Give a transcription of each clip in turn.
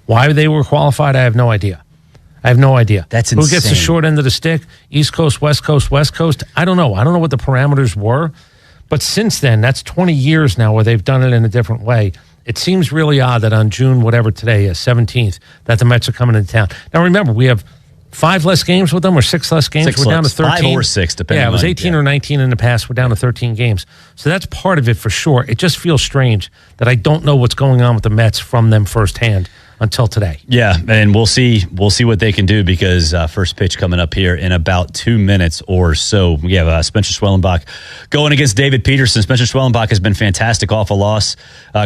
Why they were qualified, I have no idea. That's Who insane. gets the short end of the stick? East Coast, West Coast, West Coast? I don't know. I don't know what the parameters were. But since then, that's 20 years now where they've done it in a different way. It seems really odd that on June, whatever today is, 17th, that the Mets are coming into town. Now, remember, we have 5 less games with them or 6 less games. We're down to 13. 5 or 6, depending on. Yeah, it was 18 or 19 in the past. We're down to 13 games. So that's part of it for sure. It just feels strange that I don't know what's going on with the Mets from them firsthand until today. Yeah, and we'll see what they can do because first pitch coming up here in about 2 minutes or so. We have Spencer Schwellenbach going against David Peterson. Spencer Schwellenbach has been fantastic off a loss.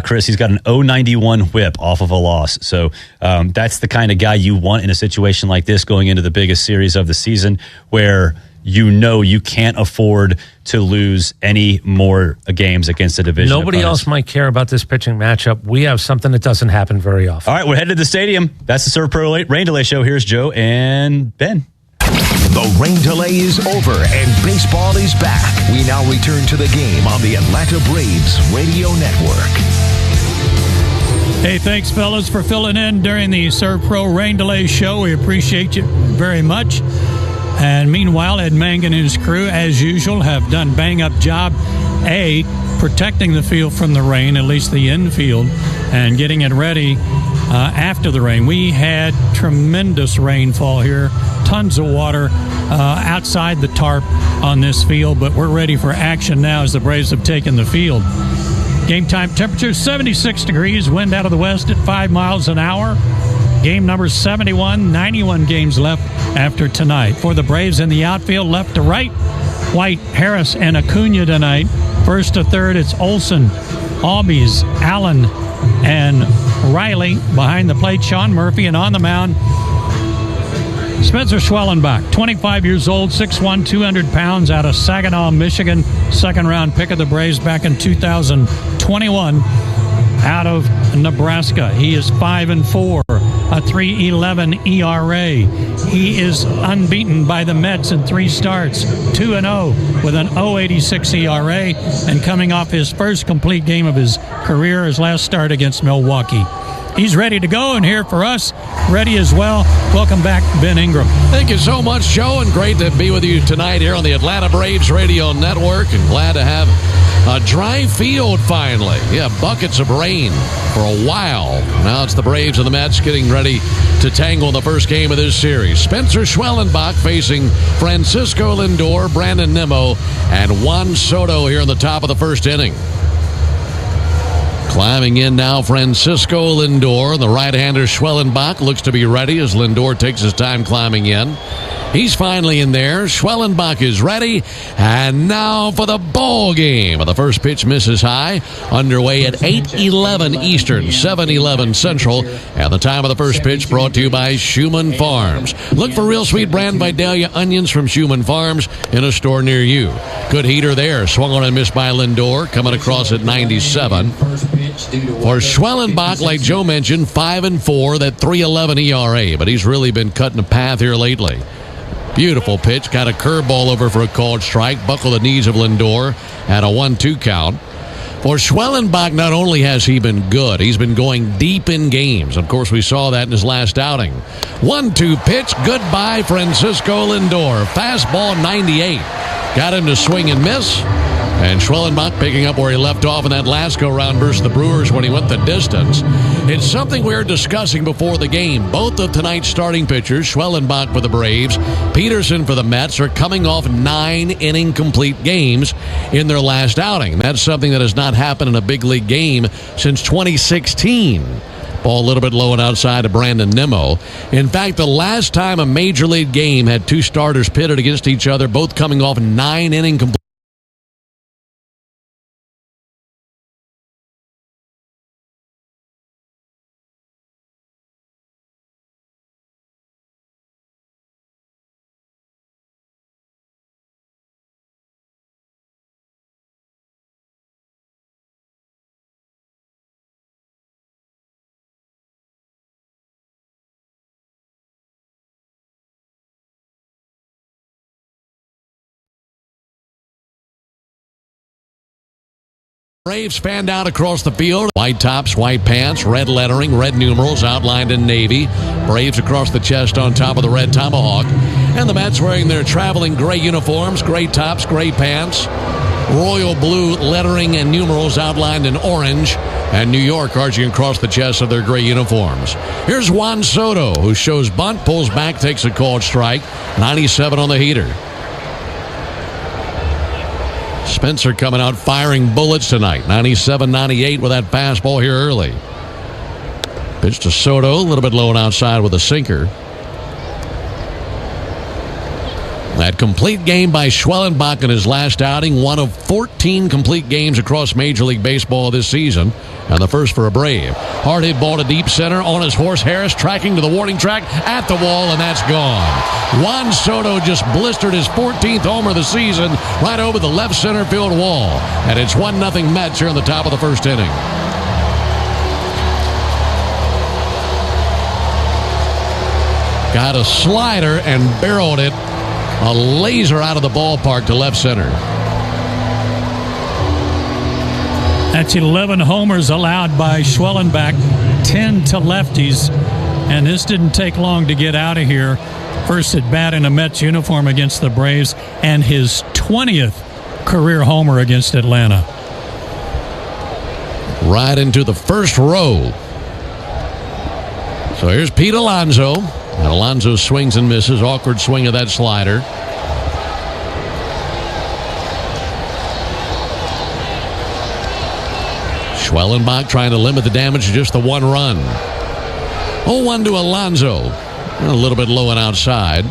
Chris, he's got an 0.91 whip off of a loss. So that's the kind of guy you want in a situation like this going into the biggest series of the season where you can't afford to lose any more games against a division. Nobody else might care about this pitching matchup. We have something that doesn't happen very often. All right, we're headed to the stadium. That's the Serve Pro Rain Delay Show. Here's Joe and Ben. The rain delay is over and baseball is back. We now return to the game on the Atlanta Braves Radio Network. Hey, thanks, fellas, for filling in during the Serve Pro Rain Delay Show. We appreciate you very much. And meanwhile, Ed Mangan and his crew, as usual, have done bang-up job, protecting the field from the rain, at least the infield, and getting it ready after the rain. We had tremendous rainfall here, tons of water outside the tarp on this field, but we're ready for action now as the Braves have taken the field. Game time temperature, 76 degrees, wind out of the west at 5 miles an hour. Game number 71, 91 games left after tonight. For the Braves in the outfield, left to right, White, Harris, and Acuna tonight. First to third, it's Olson, Albies, Allen, and Riley. Behind the plate, Sean Murphy, and on the mound, Spencer Schwellenbach, 25 years old, 6'1", 200 pounds, out of Saginaw, Michigan. Second-round pick of the Braves back in 2021 out of Nebraska. He is 5-4, a 3.11 ERA. He is unbeaten by the Mets in 3 starts, 2-0 with an 0.86 ERA, and coming off his first complete game of his career, his last start against Milwaukee. He's ready to go, and here for us, ready as well. Welcome back, Ben Ingram. Thank you so much, Joe, and great to be with you tonight here on the Atlanta Braves Radio Network, and glad to have a dry field finally. Yeah, buckets of rain for a while. Now it's the Braves and the Mets getting ready to tangle in the first game of this series. Spencer Schwellenbach facing Francisco Lindor, Brandon Nimmo, and Juan Soto here in the top of the first inning. Climbing in now, Francisco Lindor. The right-hander Schwellenbach looks to be ready as Lindor takes his time climbing in. He's finally in there. Schwellenbach is ready. And now for the ball game. The first pitch misses high. Underway at 8:11 Eastern, 7:11 Central. And the time of the first pitch brought to you by Schumann Farms. Look for Real Sweet Brand Vidalia onions from Schumann Farms in a store near you. Good heater there. Swung on and missed by Lindor. Coming across at 97. For Schwellenbach, like Joe mentioned, 5-4, that 3.11 ERA. But he's really been cutting a path here lately. Beautiful pitch. Got a curveball over for a called strike. Buckled the knees of Lindor at a 1-2 count. For Schwellenbach, not only has he been good, he's been going deep in games. Of course, we saw that in his last outing. 1-2 pitch. Goodbye, Francisco Lindor. Fastball 98. Got him to swing and miss. And Schwellenbach picking up where he left off in that last go-round versus the Brewers when he went the distance. It's something we were discussing before the game. Both of tonight's starting pitchers, Schwellenbach for the Braves, Peterson for the Mets, are coming off 9-inning complete games in their last outing. That's something that has not happened in a big league game since 2016. Ball a little bit low and outside of Brandon Nimmo. In fact, the last time a major league game had 2 starters pitted against each other, both coming off 9-inning complete Braves fanned out across the field. White tops, white pants, red lettering, red numerals outlined in navy. Braves across the chest on top of the red tomahawk. And the Mets wearing their traveling gray uniforms, gray tops, gray pants, royal blue lettering and numerals outlined in orange. And New York arching across the chest of their gray uniforms. Here's Juan Soto, who shows bunt, pulls back, takes a called strike. 97 on the heater. Spencer coming out firing bullets tonight. 97-98 with that fastball here early. Pitch to Soto, a little bit low and outside with a sinker. That complete game by Schwellenbach in his last outing, one of 14 complete games across Major League Baseball this season, and the first for a Brave. Hard hit ball to deep center on his horse Harris, tracking to the warning track at the wall, and that's gone. Juan Soto just blistered his 14th homer of the season right over the left center field wall, and it's 1-0 Mets here in the top of the first inning. Got a slider and barreled it. A laser out of the ballpark to left center. That's 11 homers allowed by Schwellenbach, 10 to lefties. And this didn't take long to get out of here. First at bat in a Mets uniform against the Braves, and his 20th career homer against Atlanta. Right into the first row. So here's Pete Alonso. And Alonso swings and misses. Awkward swing of that slider. Schwellenbach trying to limit the damage to just the one run. 0-1 to Alonso. A little bit low and outside.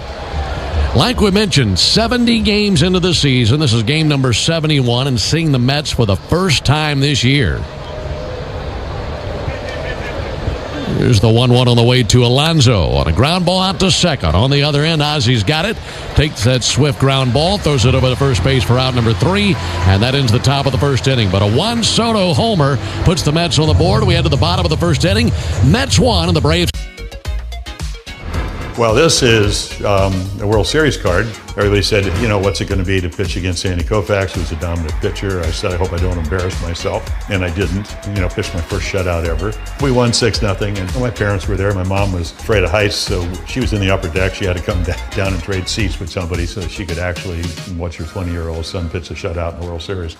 Like we mentioned, 70 games into the season. This is game number 71, and seeing the Mets for the first time this year. Here's the 1-1 on the way to Alonso on a ground ball out to second. On the other end, Ozzy's got it. Takes that swift ground ball, throws it over to first base for out number 3, and that ends the top of the first inning. But a Juan Soto homer puts the Mets on the board. We head to the bottom of the first inning. Mets 1 and the Braves. Well, this is a World Series card. Everybody said, you know, what's it going to be to pitch against Sandy Koufax, who's a dominant pitcher. I said, I hope I don't embarrass myself. And I didn't. You know, pitched my first shutout ever. We won 6-0, and my parents were there. My mom was afraid of heights, so she was in the upper deck. She had to come down and trade seats with somebody so she could actually watch her 20-year-old son pitch a shutout in the World Series.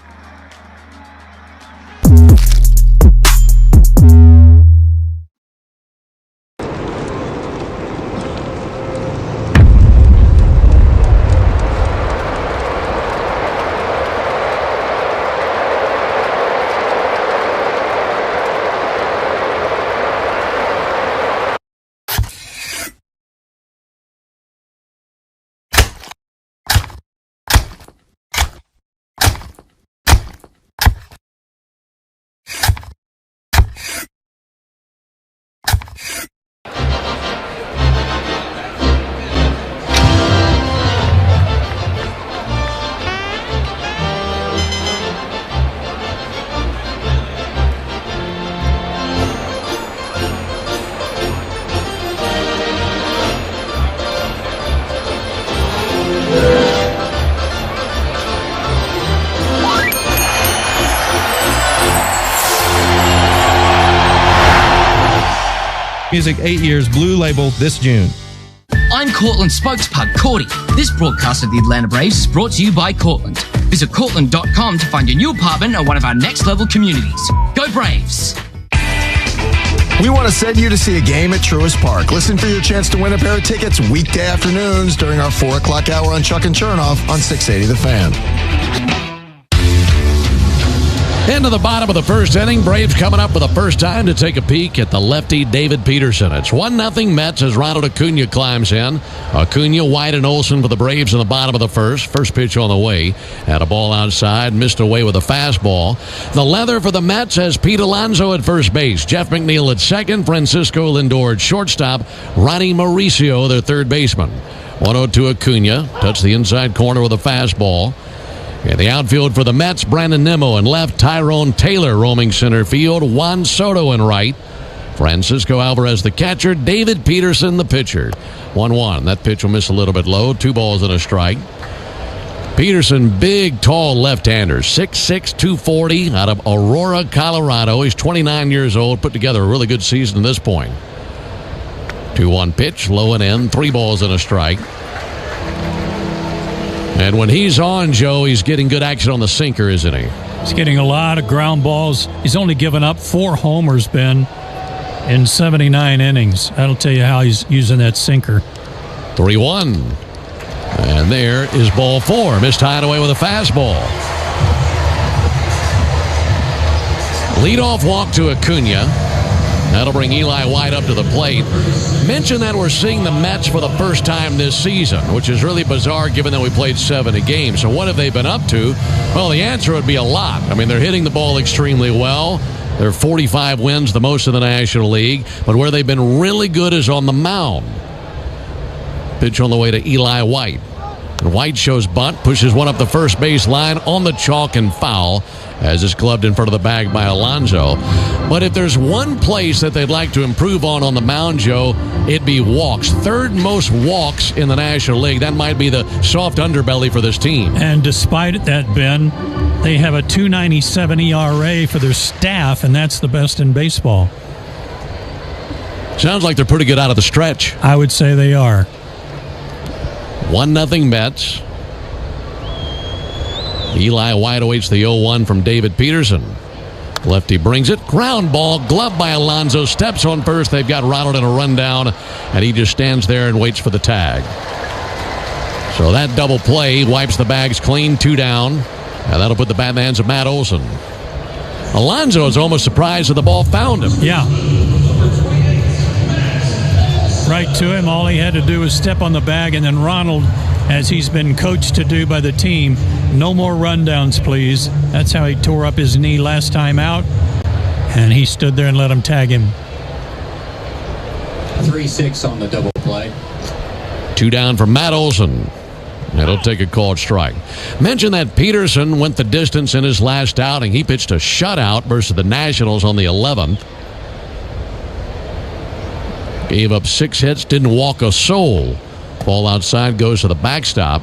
Music 8 years Blue Label this June. I'm Cortland spokespug Cordy. This broadcast of the Atlanta Braves is brought to you by Cortland. Visit Cortland.com to find your new apartment or one of our next level communities. Go Braves! We want to send you to see a game at Truist Park. Listen for your chance to win a pair of tickets weekday afternoons during our 4 o'clock hour on Chuck and Chernoff on 680 The Fan. Into the bottom of the first inning. Braves coming up for the first time to take a peek at the lefty David Peterson. It's 1-0 Mets as Ronald Acuna climbs in. Acuna, White, and Olsen for the Braves in the bottom of the first. First pitch on the way. Had a ball outside. Missed away with a fastball. The leather for the Mets has Pete Alonso at first base. Jeff McNeil at second. Francisco Lindor at shortstop. Ronnie Mauricio, their third baseman. 1-0 Acuna. Touched the inside corner with a fastball. In the outfield for the Mets, Brandon Nimmo in left, Tyrone Taylor roaming center field, Juan Soto in right, Francisco Alvarez the catcher, David Peterson the pitcher. 1-1. That pitch will miss a little bit low. 2 balls and a strike. Peterson, big, tall left-hander, 6'6", 240, out of Aurora, Colorado. He's 29 years old, put together a really good season at this point. 2-1 pitch, low and in, 3 balls and a strike. And when he's on, Joe, he's getting good action on the sinker, isn't he? He's getting a lot of ground balls. He's only given up 4 homers, Ben, in 79 innings. That'll tell you how he's using that sinker. 3-1. And there is ball 4. Missed hideaway with a fastball. Leadoff walk to Acuna. That'll bring Eli White up to the plate. Mention that we're seeing the Mets for the first time this season, which is really bizarre given that we played 70 games. So what have they been up to? Well, the answer would be a lot. I mean, they're hitting the ball extremely well. They're 45 wins, the most in the National League. But where they've been really good is on the mound. Pitch on the way to Eli White. And White shows bunt, pushes one up the first base line on the chalk and foul as it's gloved in front of the bag by Alonso. But if there's one place that they'd like to improve on the mound, Joe, it'd be walks. 3rd most walks in the National League. That might be the soft underbelly for this team. And despite that, Ben, they have a 2.97 ERA for their staff, and that's the best in baseball. Sounds like they're pretty good out of the stretch. I would say they are. 1-0 Mets. Eli White awaits the 0-1 from David Peterson. Lefty brings it. Ground ball. Gloved by Alonso. Steps on first. They've got Ronald in a rundown. And he just stands there and waits for the tag. So that double play wipes the bags clean. 2 down. And that'll put the bat in the hands of Matt Olson. Alonso is almost surprised that the ball found him. Yeah. Right to him. All he had to do was step on the bag, and then Ronald, as he's been coached to do by the team, no more rundowns, please. That's how he tore up his knee last time out, and he stood there and let him tag him. 3-6 on the double play. 2 down for Matt Olson. It'll take a called strike. Mention that Peterson went the distance in his last outing. He pitched a shutout versus the Nationals on the 11th. Gave up 6 hits, didn't walk a soul. Ball outside goes to the backstop.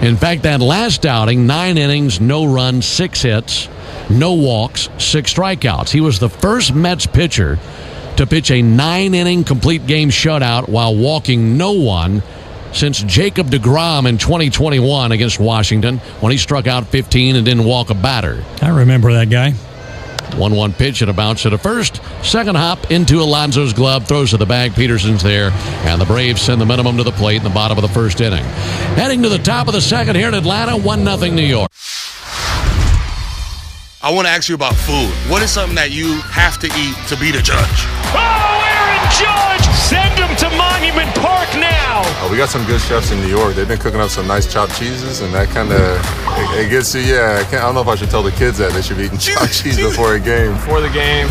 In fact, that last outing, 9 innings, no runs, 6 hits, no walks, 6 strikeouts. He was the first Mets pitcher to pitch a 9-inning complete game shutout while walking no one since Jacob deGrom in 2021 against Washington when he struck out 15 and didn't walk a batter. I remember that guy. 1-1 pitch and a bounce to the first. Second hop into Alonso's glove. Throws to the bag. Peterson's there. And the Braves send the minimum to the plate in the bottom of the first inning. Heading to the top of the second here in Atlanta. 1-0 New York. I want to ask you about food. What is something that you have to eat to be the judge? Oh, Aaron Judge! Send him to Monument Park now! We got some good chefs in New York. They've been cooking up some nice chopped cheeses, and that kind of, it gets you, I don't know if I should tell the kids that they should be eating chopped cheese before a game. Before the game,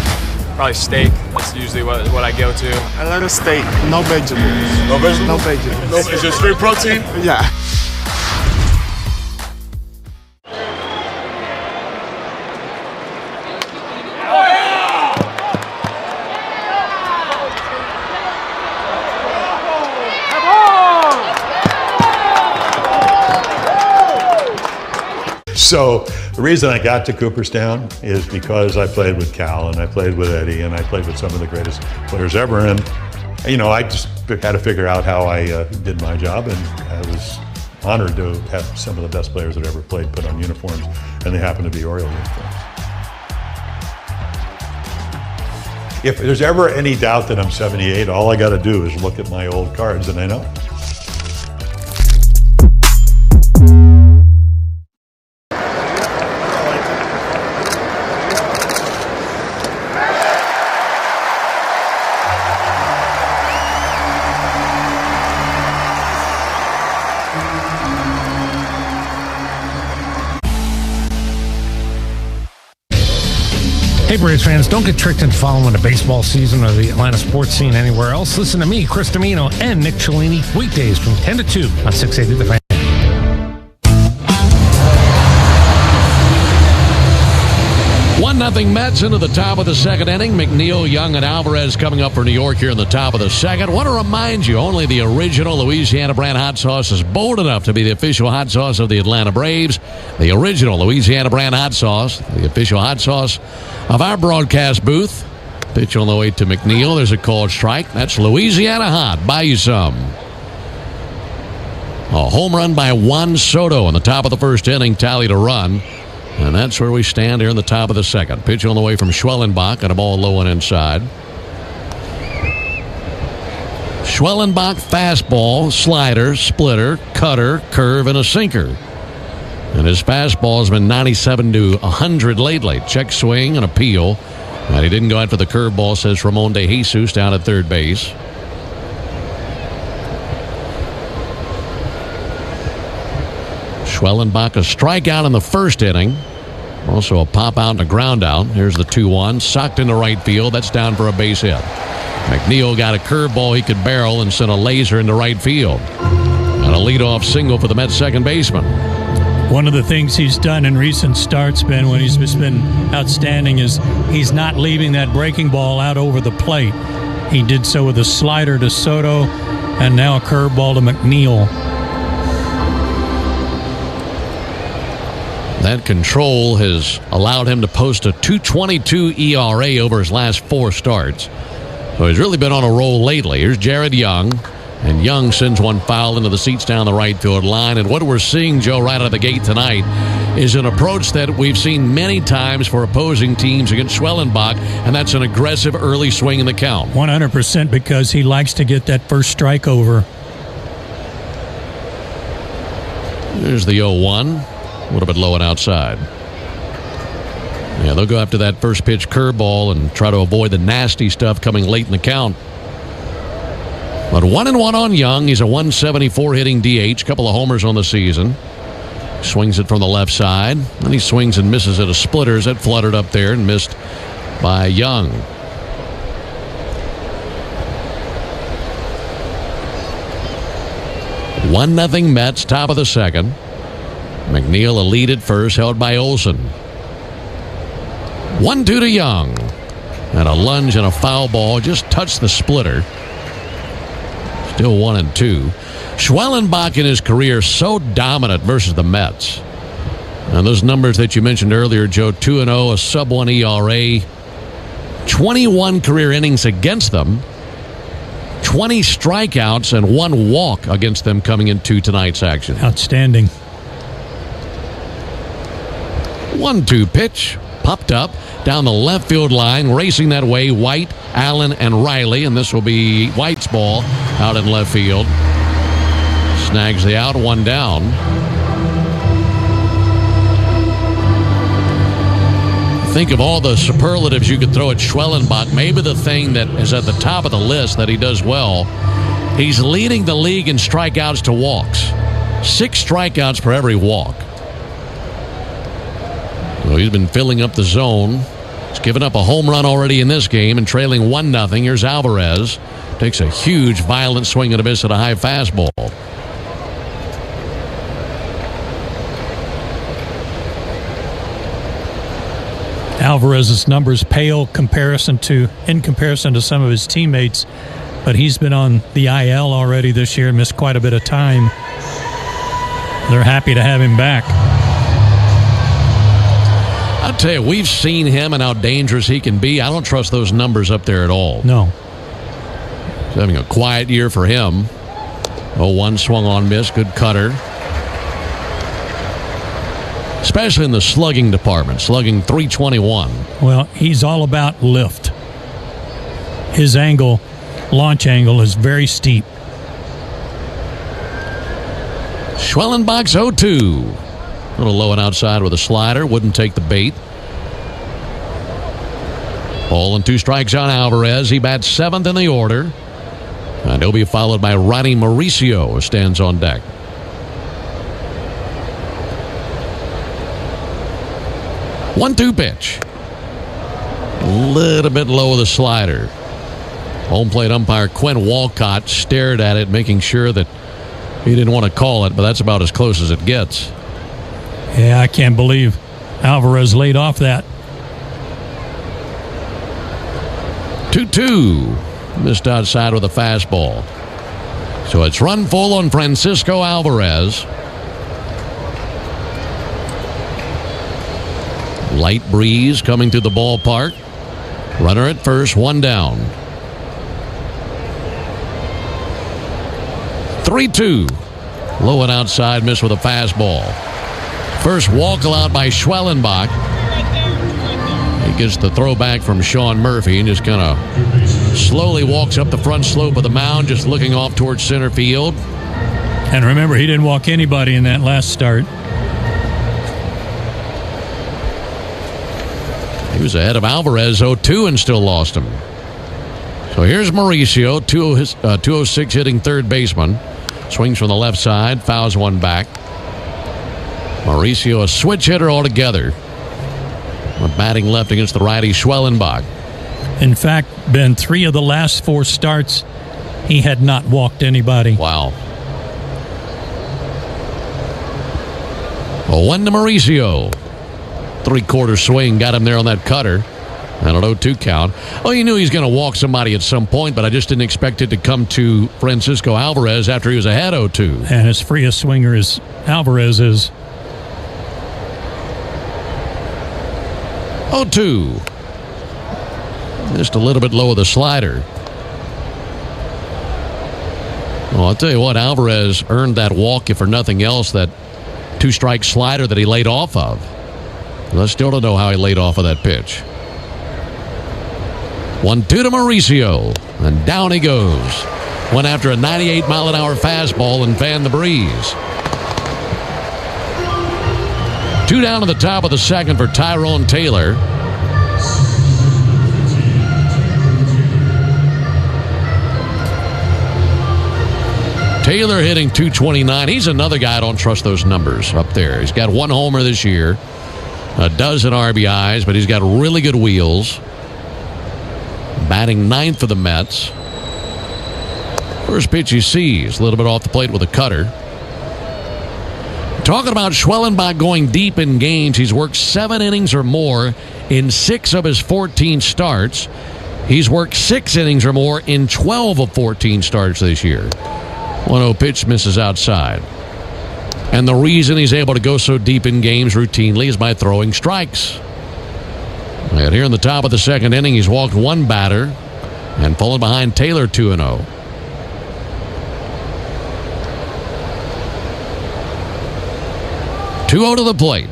probably steak. That's usually what I go to. I like a steak, no vegetables. No vegetables? No vegetables. Is it straight protein? Yeah. So the reason I got to Cooperstown is because I played with Cal and I played with Eddie and I played with some of the greatest players ever. And, I just had to figure out how I did my job, and I was honored to have some of the best players that ever played put on uniforms, and they happen to be Oriole uniforms. If there's ever any doubt that I'm 78, all I got to do is look at my old cards and I know. Hey, Braves fans, don't get tricked into following the baseball season or the Atlanta sports scene anywhere else. Listen to me, Chris Domino, and Nick Cellini weekdays from 10 to 2 on 680 The Fan. 1-0 Mets into the top of the second inning. McNeil, Young, and Alvarez coming up for New York here in the top of the second. Want to remind you, only the original Louisiana brand hot sauce is bold enough to be the official hot sauce of the Atlanta Braves. The original Louisiana brand hot sauce, the official hot sauce of our broadcast booth. Pitch on the way to McNeil. There's a called strike. That's Louisiana hot. Buy you some. A home run by Juan Soto in the top of the first inning, tallied a run. And that's where we stand here in the top of the second. Pitch on the way from Schwellenbach and a ball low and inside. Schwellenbach fastball, slider, splitter, cutter, curve, and a sinker. And his fastball has been 97 to 100 lately. Check swing and appeal. And he didn't go out for the curveball, says Ramon De Jesus down at third base. Schwellenbach a strikeout in the first inning. Also a pop out and a ground out. Here's the 2-1. Socked into right field. That's down for a base hit. McNeil got a curveball he could barrel and sent a laser into right field. And a leadoff single for the Mets second baseman. One of the things he's done in recent starts, Ben, when he's been outstanding, is he's not leaving that breaking ball out over the plate. He did so with a slider to Soto and now a curveball to McNeil. That control has allowed him to post a 2.22 ERA over his last 4 starts. So he's really been on a roll lately. Here's Jared Young. And Young sends one foul into the seats down the right field line. And what we're seeing, Joe, right out of the gate tonight is an approach that we've seen many times for opposing teams against Schwellenbach, and that's an aggressive early swing in the count. 100%, because he likes to get that first strike over. There's the 0-1. A little bit low and outside. Yeah, they'll go after that first pitch curveball and try to avoid the nasty stuff coming late in the count. But 1-1 on Young. He's a 174 hitting DH. Couple of homers on the season. Swings it from the left side. Then he swings and misses at a splitter. That fluttered up there and missed by Young. One nothing Mets, top of the second. McNeil a lead at first, held by Olsen. 1-2 to Young. And a lunge and a foul ball just touched the splitter. Still 1-2. Schwellenbach in his career so dominant versus the Mets. And those numbers that you mentioned earlier, Joe, 2-0, a sub-1 ERA, 21 career innings against them, 20 strikeouts, and 1 walk against them coming into tonight's action. Outstanding. 1-2 pitch, popped up down the left field line, racing that way, White, Allen, and Riley, and this will be White's ball out in left field. Snags the out, 1 down. Think of all the superlatives you could throw at Schwellenbach. Maybe the thing that is at the top of the list that he does well, he's leading the league in strikeouts to walks. 6 strikeouts per every walk. So he's been filling up the zone. He's given up a home run already in this game and trailing 1-0. Here's Alvarez. Takes a huge, violent swing and a miss at a high fastball. Alvarez's numbers pale in comparison to some of his teammates, but he's been on the IL already this year and missed quite a bit of time. They're happy to have him back. I'll tell you, we've seen him and how dangerous he can be. I don't trust those numbers up there at all. No. He's having a quiet year for him. 0-1 swung on miss. Good cutter. Especially in the slugging department. Slugging .321. Well, he's all about lift. His angle, launch angle, is very steep. Schwellenbach's 0-2. A little low and outside with a slider. Wouldn't take the bait. Ball and 2 strikes on Alvarez. He bats 7th in the order. And he'll be followed by Ronnie Mauricio, who stands on deck. One-two pitch. A little bit low with the slider. Home plate umpire Quinn Walcott stared at it, making sure that he didn't want to call it, but that's about as close as it gets. Yeah, I can't believe Alvarez laid off that. 2-2. Missed outside with a fastball. So it's run full on Francisco Alvarez. Light breeze coming through the ballpark. Runner at first, one down. 3-2. Low and outside, missed with a fastball. First walk allowed by Schwellenbach. He gets the throw back from Sean Murphy and just kind of slowly walks up the front slope of the mound, just looking off towards center field. And remember, he didn't walk anybody in that last start. He was ahead of Alvarez 0-2 and still lost him. So here's Mauricio, 206 hitting third baseman. Swings from the left side, fouls one back. Mauricio, a switch hitter altogether. Batting left against the righty Schwellenbach. In fact, Ben, 3 of the last 4 starts, he had not walked anybody. Wow. 1 to Mauricio. 3/4 swing, got him there on that cutter. And an 0-2 count. Oh, you knew he was going to walk somebody at some point, but I just didn't expect it to come to Francisco Alvarez after he was ahead 0-2. And as free a swinger as Alvarez is. 0-2. Just a little bit low of the slider. Well, I'll tell you what, Alvarez earned that walk, if for nothing else, that 2-strike slider that he laid off of. I still don't know how he laid off of that pitch. 1-2 to Mauricio, and down he goes. Went after a 98-mile-an-hour fastball and fanned the breeze. 2 down to the top of the second for Tyrone Taylor. Taylor hitting .229. He's another guy I don't trust those numbers up there. He's got 1 homer this year, a dozen RBIs, but he's got really good wheels. Batting 9th for the Mets. First pitch he sees, a little bit off the plate with a cutter. Talking about Schwellenbach going deep in games, he's worked 7 innings or more in 6 of his 14 starts. He's worked 6 innings or more in 12 of 14 starts this year. 1-0 pitch misses outside. And the reason he's able to go so deep in games routinely is by throwing strikes. And here in the top of the second inning, he's walked 1 batter and fallen behind Taylor 2-0. Two to the plate.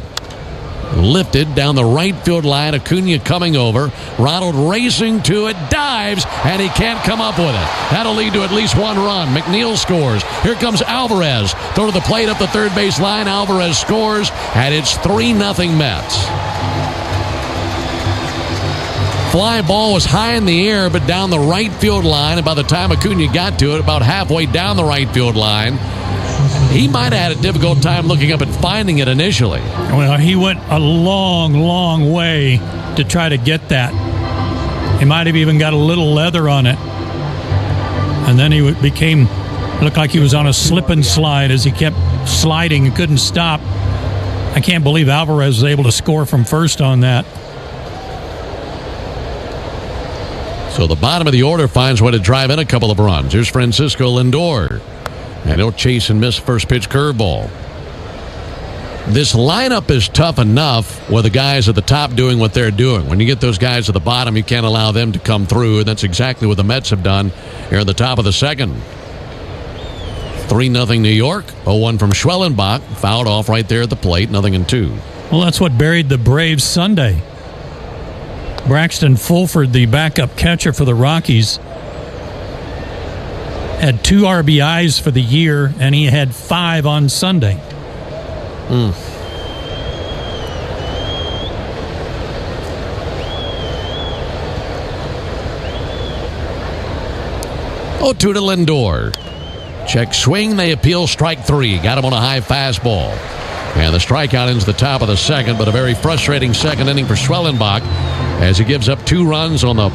Lifted down the right field line. Acuna coming over. Ronald racing to it. Dives, and he can't come up with it. That'll lead to at least 1 run. McNeil scores. Here comes Alvarez. Throw to the plate up the third base line. Alvarez scores, and it's 3-0 Mets. Fly ball was high in the air, but down the right field line. And by the time Acuna got to it, about halfway down the right field line, he might have had a difficult time looking up and finding it initially. Well, he went a long, long way to try to get that. He might have even got a little leather on it. And then he looked like he was on a slip and slide as he kept sliding and couldn't stop. I can't believe Alvarez was able to score from first on that. So the bottom of the order finds way to drive in a couple of runs. Here's Francisco Lindor. And he'll chase and miss first pitch curveball. This lineup is tough enough with the guys at the top doing what they're doing. When you get those guys at the bottom, you can't allow them to come through. And that's exactly what the Mets have done here in the top of the second. 3-0 New York. 0-1 from Schwellenbach. Fouled off right there at the plate. 0-2. Well, that's what buried the Braves Sunday. Braxton Fulford, the backup catcher for the Rockies, had 2 RBIs for the year, and he had 5 on Sunday. 0-2 to Lindor. Check swing. They appeal strike 3. Got him on a high fastball. And the strikeout ends the top of the second, but a very frustrating second inning for Schwellenbach as he gives up 2 runs on the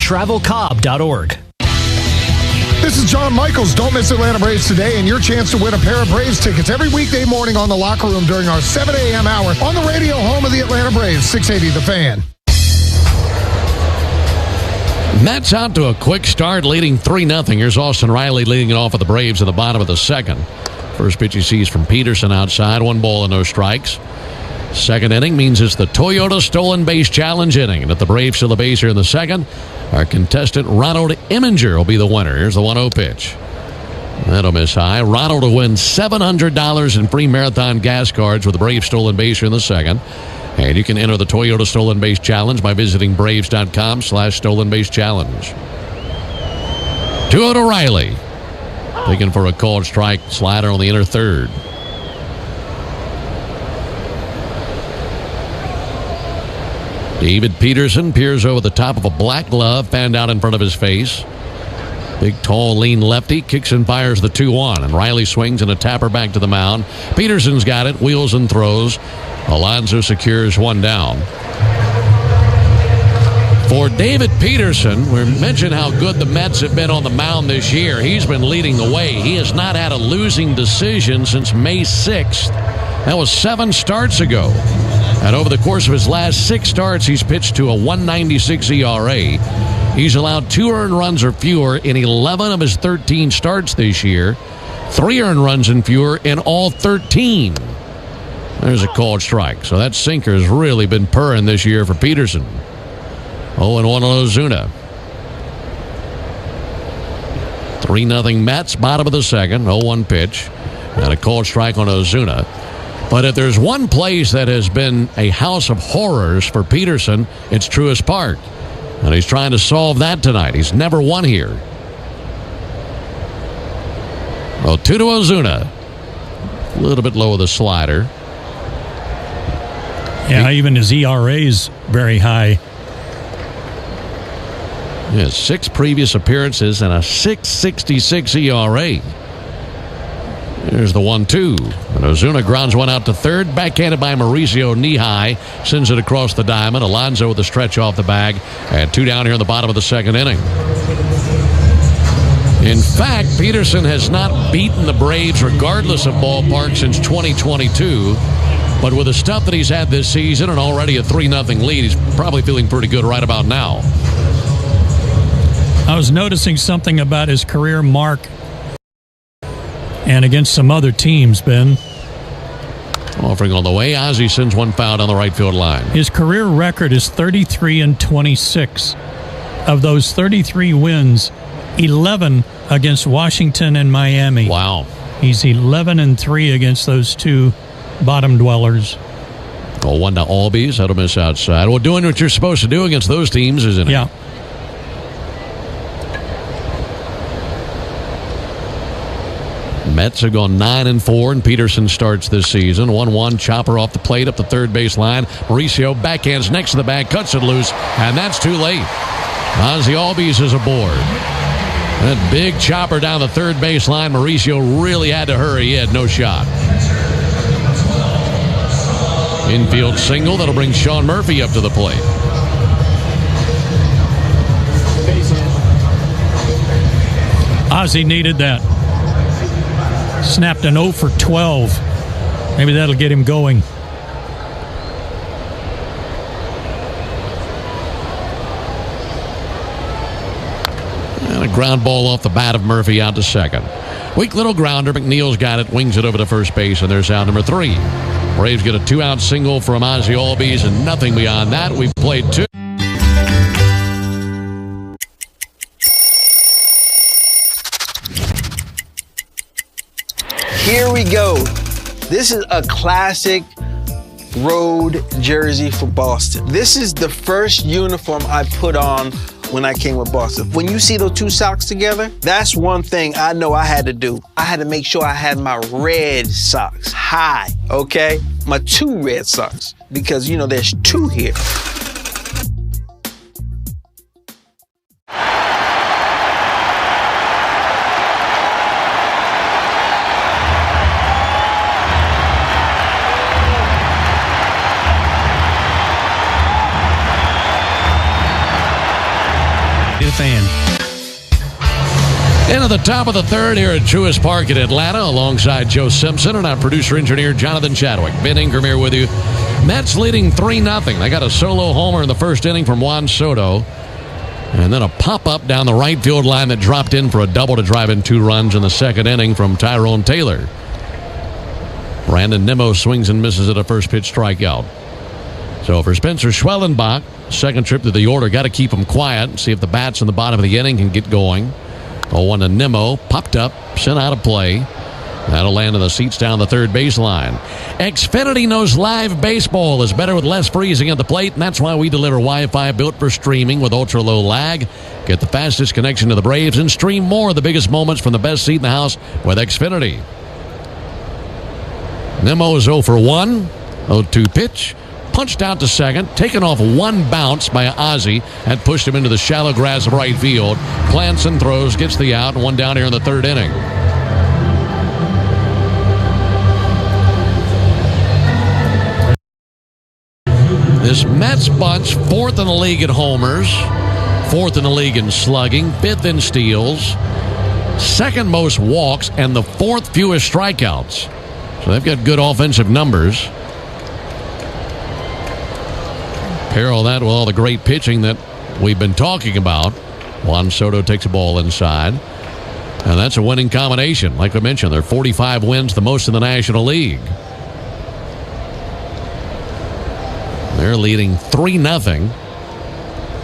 travelcobb.org. This is John Michaels. Don't miss Atlanta Braves Today and your chance to win a pair of Braves tickets every weekday morning on The Locker Room during our 7 a.m. hour on the radio home of the Atlanta Braves, 680 The Fan. Mets out to a quick start, leading 3-0. Here's Austin Riley leading it off for the Braves in the bottom of the second. First pitch he sees from Peterson outside, 1 ball and no strikes. Second inning means it's the Toyota Stolen Base Challenge inning. And if the Braves steal the base here in the second, our contestant Ronald Eminger will be the winner. Here's the 1-0 pitch. That'll miss high. Ronald will win $700 in free Marathon gas cards with the Braves Stolen Base here in the second. And you can enter the Toyota Stolen Base Challenge by visiting Braves.com/Stolen Base Challenge. 2-0 to Riley. Looking for a called strike slider on the inner third. David Peterson peers over the top of a black glove fanned out in front of his face. Big, tall, lean lefty kicks and fires the 2-1, and Riley swings and a tapper back to the mound. Peterson's got it, wheels and throws. Alonso secures 1 down. For David Peterson, we mentioned how good the Mets have been on the mound this year. He's been leading the way. He has not had a losing decision since May 6th. That was 7 starts ago. And over the course of his last 6 starts, he's pitched to a 1.96 ERA. He's allowed 2 earned runs or fewer in 11 of his 13 starts this year. 3 earned runs and fewer in all 13. There's a called strike. So that sinker's really been purring this year for Peterson. 0-1 on Ozuna. 3-0 Mets, bottom of the second. 0-1 pitch. And a called strike on Ozuna. But if there's one place that has been a house of horrors for Peterson, it's Truist Park. And he's trying to solve that tonight. He's never won here. 0-2 to Ozuna. A little bit low with the slider. Yeah, even his ERA's very high. Yeah, 6 previous appearances and a 6.66 ERA. There's the 1-2. And Ozuna grounds one out to third. Backhanded by Mauricio knee-high. Sends it across the diamond. Alonso with a stretch off the bag. And 2 down here in the bottom of the second inning. In fact, Peterson has not beaten the Braves regardless of ballpark since 2022. But with the stuff that he's had this season and already a 3-0 lead, he's probably feeling pretty good right about now. I was noticing something about his career mark and against some other teams, Ben. Offering on the way. Ozzie sends one foul down the right field line. His career record is 33-26. Of those 33 wins, 11 against Washington and Miami. Wow. He's 11-3 against those 2 bottom dwellers. 0-1 to Albies. That'll miss outside. Well, doing what you're supposed to do against those teams, isn't it? Yeah. Mets have gone 9-4, and Peterson starts this season. 1-1, chopper off the plate up the third base line. Mauricio backhands next to the bag, cuts it loose, and that's too late. Ozzie Albies is aboard. That big chopper down the third base line. Mauricio really had to hurry. He had no shot. Infield single that'll bring Sean Murphy up to the plate. Ozzie needed that. Snapped an 0 for 12. Maybe that'll get him going. And a ground ball off the bat of Murphy out to second. Weak little grounder. McNeil's got it, wings it over to first base, and there's out number 3. Braves get a 2-out single from Ozzie Albies, and nothing beyond that. We've played 2. Here we go. This is a classic road jersey for Boston. This is the first uniform I put on when I came with Boston. When you see those 2 socks together, that's one thing I know I had to do. I had to make sure I had my red socks high, okay? My 2 red socks, because, you know, there's 2 here. Fan. Into the top of the third here at Truist Park in Atlanta, alongside Joe Simpson and our producer-engineer Jonathan Chadwick. Ben Ingram here with you. Mets leading 3-0. They got a solo homer in the first inning from Juan Soto. And then a pop-up down the right field line that dropped in for a double to drive in 2 runs in the second inning from Tyrone Taylor. Brandon Nimmo swings and misses at a first pitch strikeout. So for Spencer Schwellenbach, second trip to the order, got to keep him quiet and see if the bats in the bottom of the inning can get going. 0-1 to Nimmo, popped up, sent out of play. That'll land in the seats down the third baseline. Xfinity knows live baseball is better with less freezing at the plate, and that's why we deliver Wi-Fi built for streaming with ultra-low lag. Get the fastest connection to the Braves and stream more of the biggest moments from the best seat in the house with Xfinity. Nimmo is 0 for 1. 0-2 pitch. Punched out to second, taken off one bounce by Ozzie, and pushed him into the shallow grass of right field. Plants and throws, gets the out, and one down here in the third inning. This Mets bunch, 4th in the league in homers, 4th in the league in slugging, 5th in steals, 2nd most walks, and the 4th fewest strikeouts. So they've got good offensive numbers. Pair all that with all the great pitching that we've been talking about. Juan Soto takes a ball inside. And that's a winning combination. Like I mentioned, they're 45 wins, the most in the National League. They're leading 3-0.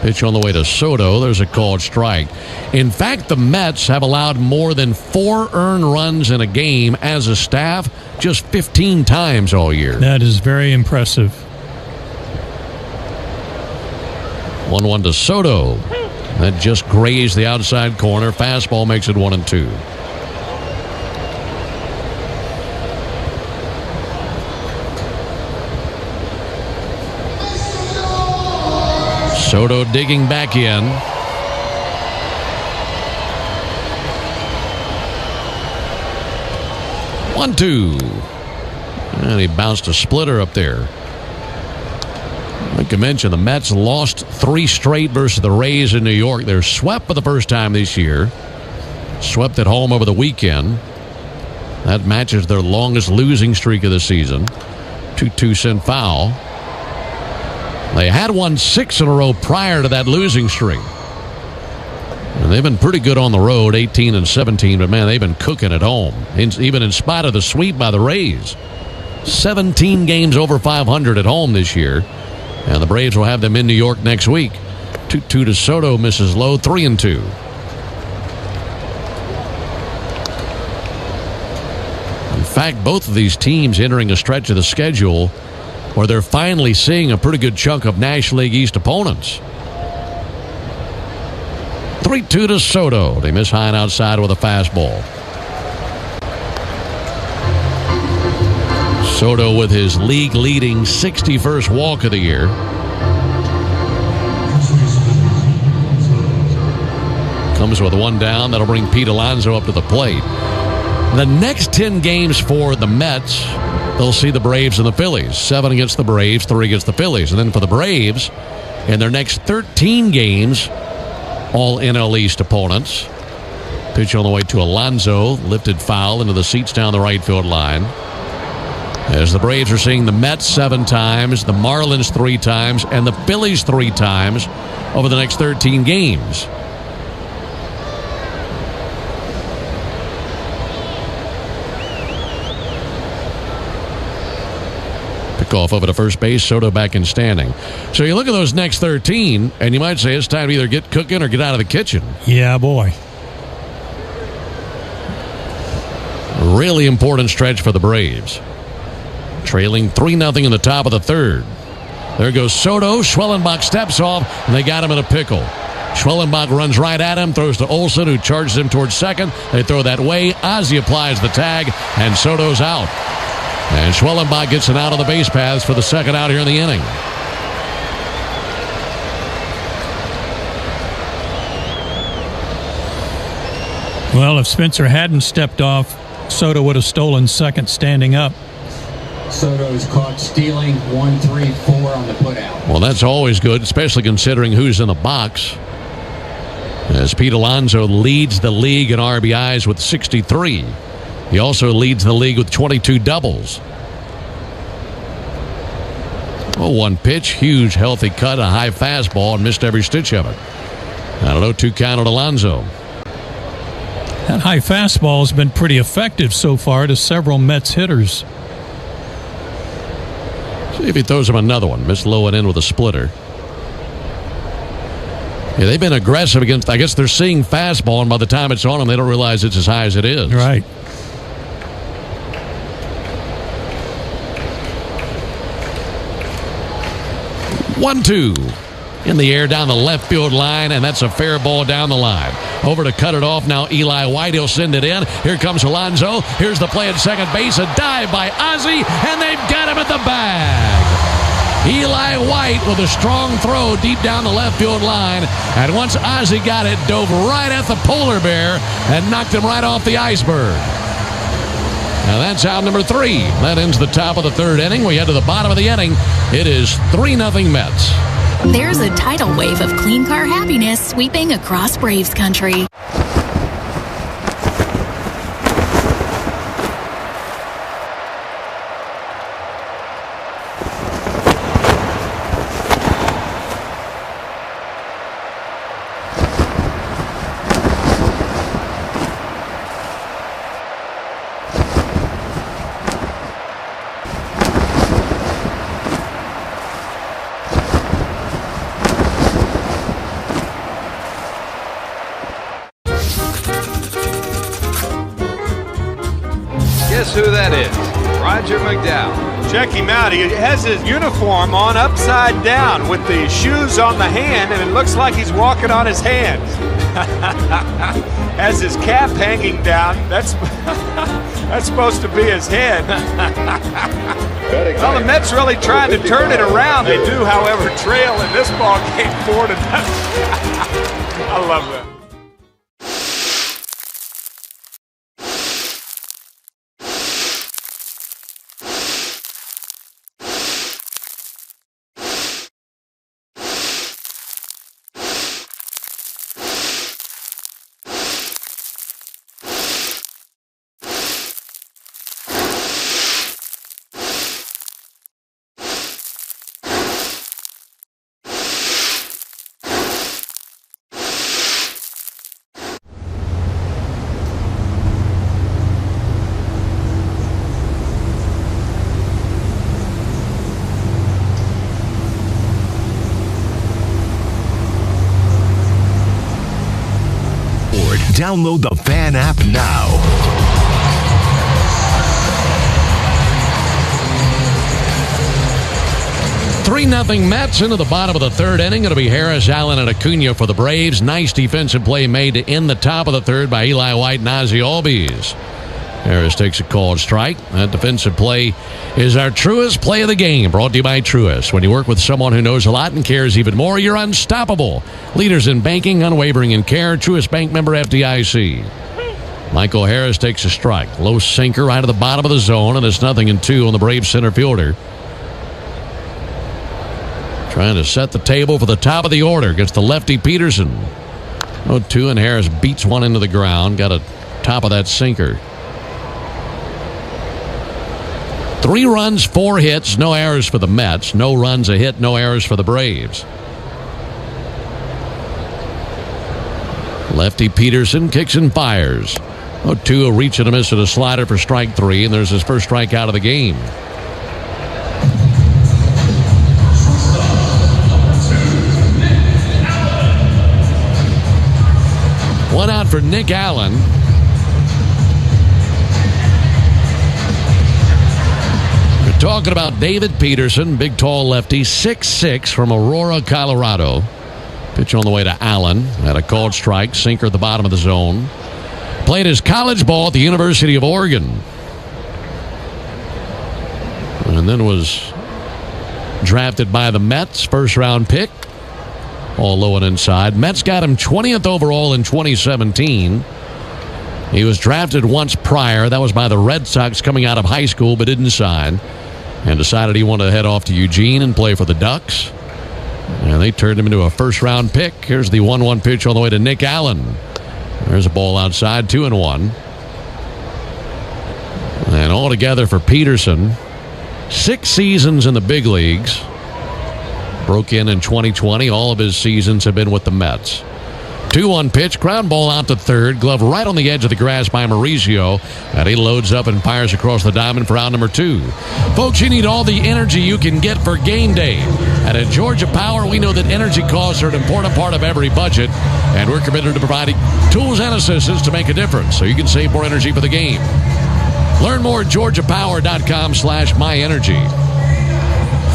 Pitch on the way to Soto. There's a called strike. In fact, the Mets have allowed more than 4 earned runs in a game as a staff just 15 times all year. That is very impressive. 1-1 to Soto. That just grazed the outside corner. Fastball makes it 1-2. Soto digging back in. One, two. And he bounced a splitter up there. Like I mentioned, the Mets lost 3 straight versus the Rays in New York. They're swept for the first time this year. Swept at home over the weekend. That matches their longest losing streak of the season. 2-2 sent foul. They had won 6 in a row prior to that losing streak. And they've been pretty good on the road, 18-17, but man, they've been cooking at home, even in spite of the sweep by the Rays. 17 games over 500 at home this year. And the Braves will have them in New York next week. 2-2 to Soto, misses low, 3-2. In fact, both of these teams entering a stretch of the schedule where they're finally seeing a pretty good chunk of National League East opponents. 3-2 to Soto. They miss high and outside with a fastball. Soto with his league-leading 61st walk of the year. Comes with one down. That'll bring Pete Alonso up to the plate. The next 10 games for the Mets, they'll see the Braves and the Phillies. 7 against the Braves, 3 against the Phillies. And then for the Braves, in their next 13 games, all NL East opponents. Pitch on the way to Alonso. Lifted foul into the seats down the right field line. As the Braves are seeing the Mets 7 times, the Marlins 3 times, and the Phillies 3 times over the next 13 games. Pickoff over to first base, Soto back in standing. So you look at those next 13, and you might say it's time to either get cooking or get out of the kitchen. Yeah, boy. Really important stretch for the Braves. Trailing 3-0 in the top of the third. There goes Soto. Schwellenbach steps off, and they got him in a pickle. Schwellenbach runs right at him, throws to Olsen, who charges him towards second. They throw that way. Ozzie applies the tag, and Soto's out. And Schwellenbach gets an out on the base paths for the second out here in the inning. Well, if Spencer hadn't stepped off, Soto would have stolen second standing up. Soto is caught stealing 1-3-4 on the putout. Well, that's always good, especially considering who's in the box. As Pete Alonso leads the league in RBIs with 63. He also leads the league with 22 doubles. Oh, one pitch, huge healthy cut, a high fastball, and missed every stitch of it. I don't know, 2 count on Alonso. That high fastball has been pretty effective so far to several Mets hitters. See if he throws him another one. Missed low and in with a splitter. Yeah, they've been aggressive against, I guess they're seeing fastball, and by the time it's on them, they don't realize it's as high as it is. Right. One, two. In the air down the left field line, and that's a fair ball down the line. Over to cut it off now, Eli White. He'll send it in. Here comes Alonso. Here's the play at second base. A dive by Ozzie, and they've got him at the bag. Eli White with a strong throw deep down the left field line. And once Ozzie got it, dove right at the polar bear and knocked him right off the iceberg. Now that's out number 3. That ends the top of the 3rd inning. We head to the bottom of the inning. It is 3-0 Mets. There's a tidal wave of clean car happiness sweeping across Braves country. Guess who that is? Roger McDowell. Check him out. He has his uniform on upside down with the shoes on the hand, and it looks like he's walking on his hands. Has his cap hanging down. That's supposed to be his head. Well, the Mets really trying to turn it around. They do, however, trail in this ball game 4-0. I love that. Download the Fan app now. Three 3-0 Mets into the bottom of the 3rd inning. It'll be Harris, Allen, and Acuna for the Braves. Nice defensive play made to end the top of the 3rd by Eli White and Ozzie Albies. Harris takes a called strike. That defensive play is our Truist play of the game, brought to you by Truist. When you work with someone who knows a lot and cares even more, you're unstoppable. Leaders in banking, unwavering in care. Truist Bank member FDIC. Michael Harris takes a strike. Low sinker right at the bottom of the zone, and it's 0-2 on the Braves center fielder. Trying to set the table for the top of the order against the lefty Peterson. 0-2, and Harris beats one into the ground. Got a top of that sinker. 3 runs, 4 hits, no errors for the Mets. No runs, a hit, no errors for the Braves. Lefty Peterson kicks and fires. 0-2, a reach and a miss and a slider for strike 3, and there's his first strikeout of the game. One out for Nick Allen. We're talking about David Peterson, big tall lefty, 6'6", from Aurora, Colorado. Pitch on the way to Allen. Had a called strike, sinker at the bottom of the zone. Played his college ball at the University of Oregon. And then was drafted by the Mets, first-round pick. All low and inside. Mets got him 20th overall in 2017. He was drafted once prior. That was by the Red Sox coming out of high school, but didn't sign. And decided he wanted to head off to Eugene and play for the Ducks. And they turned him into a first-round pick. Here's the 1-1 pitch on the way to Nick Allen. There's a ball outside, 2-1. And altogether for Peterson, 6 seasons in the big leagues. Broke in 2020. All of his seasons have been with the Mets. 2-1 pitch, ground ball out to third, glove right on the edge of the grass by Mauricio, and he loads up and fires across the diamond for out number 2. Folks, you need all the energy you can get for game day. And at Georgia Power, we know that energy costs are an important part of every budget, and we're committed to providing tools and assistance to make a difference so you can save more energy for the game. Learn more at georgiapower.com/myenergy.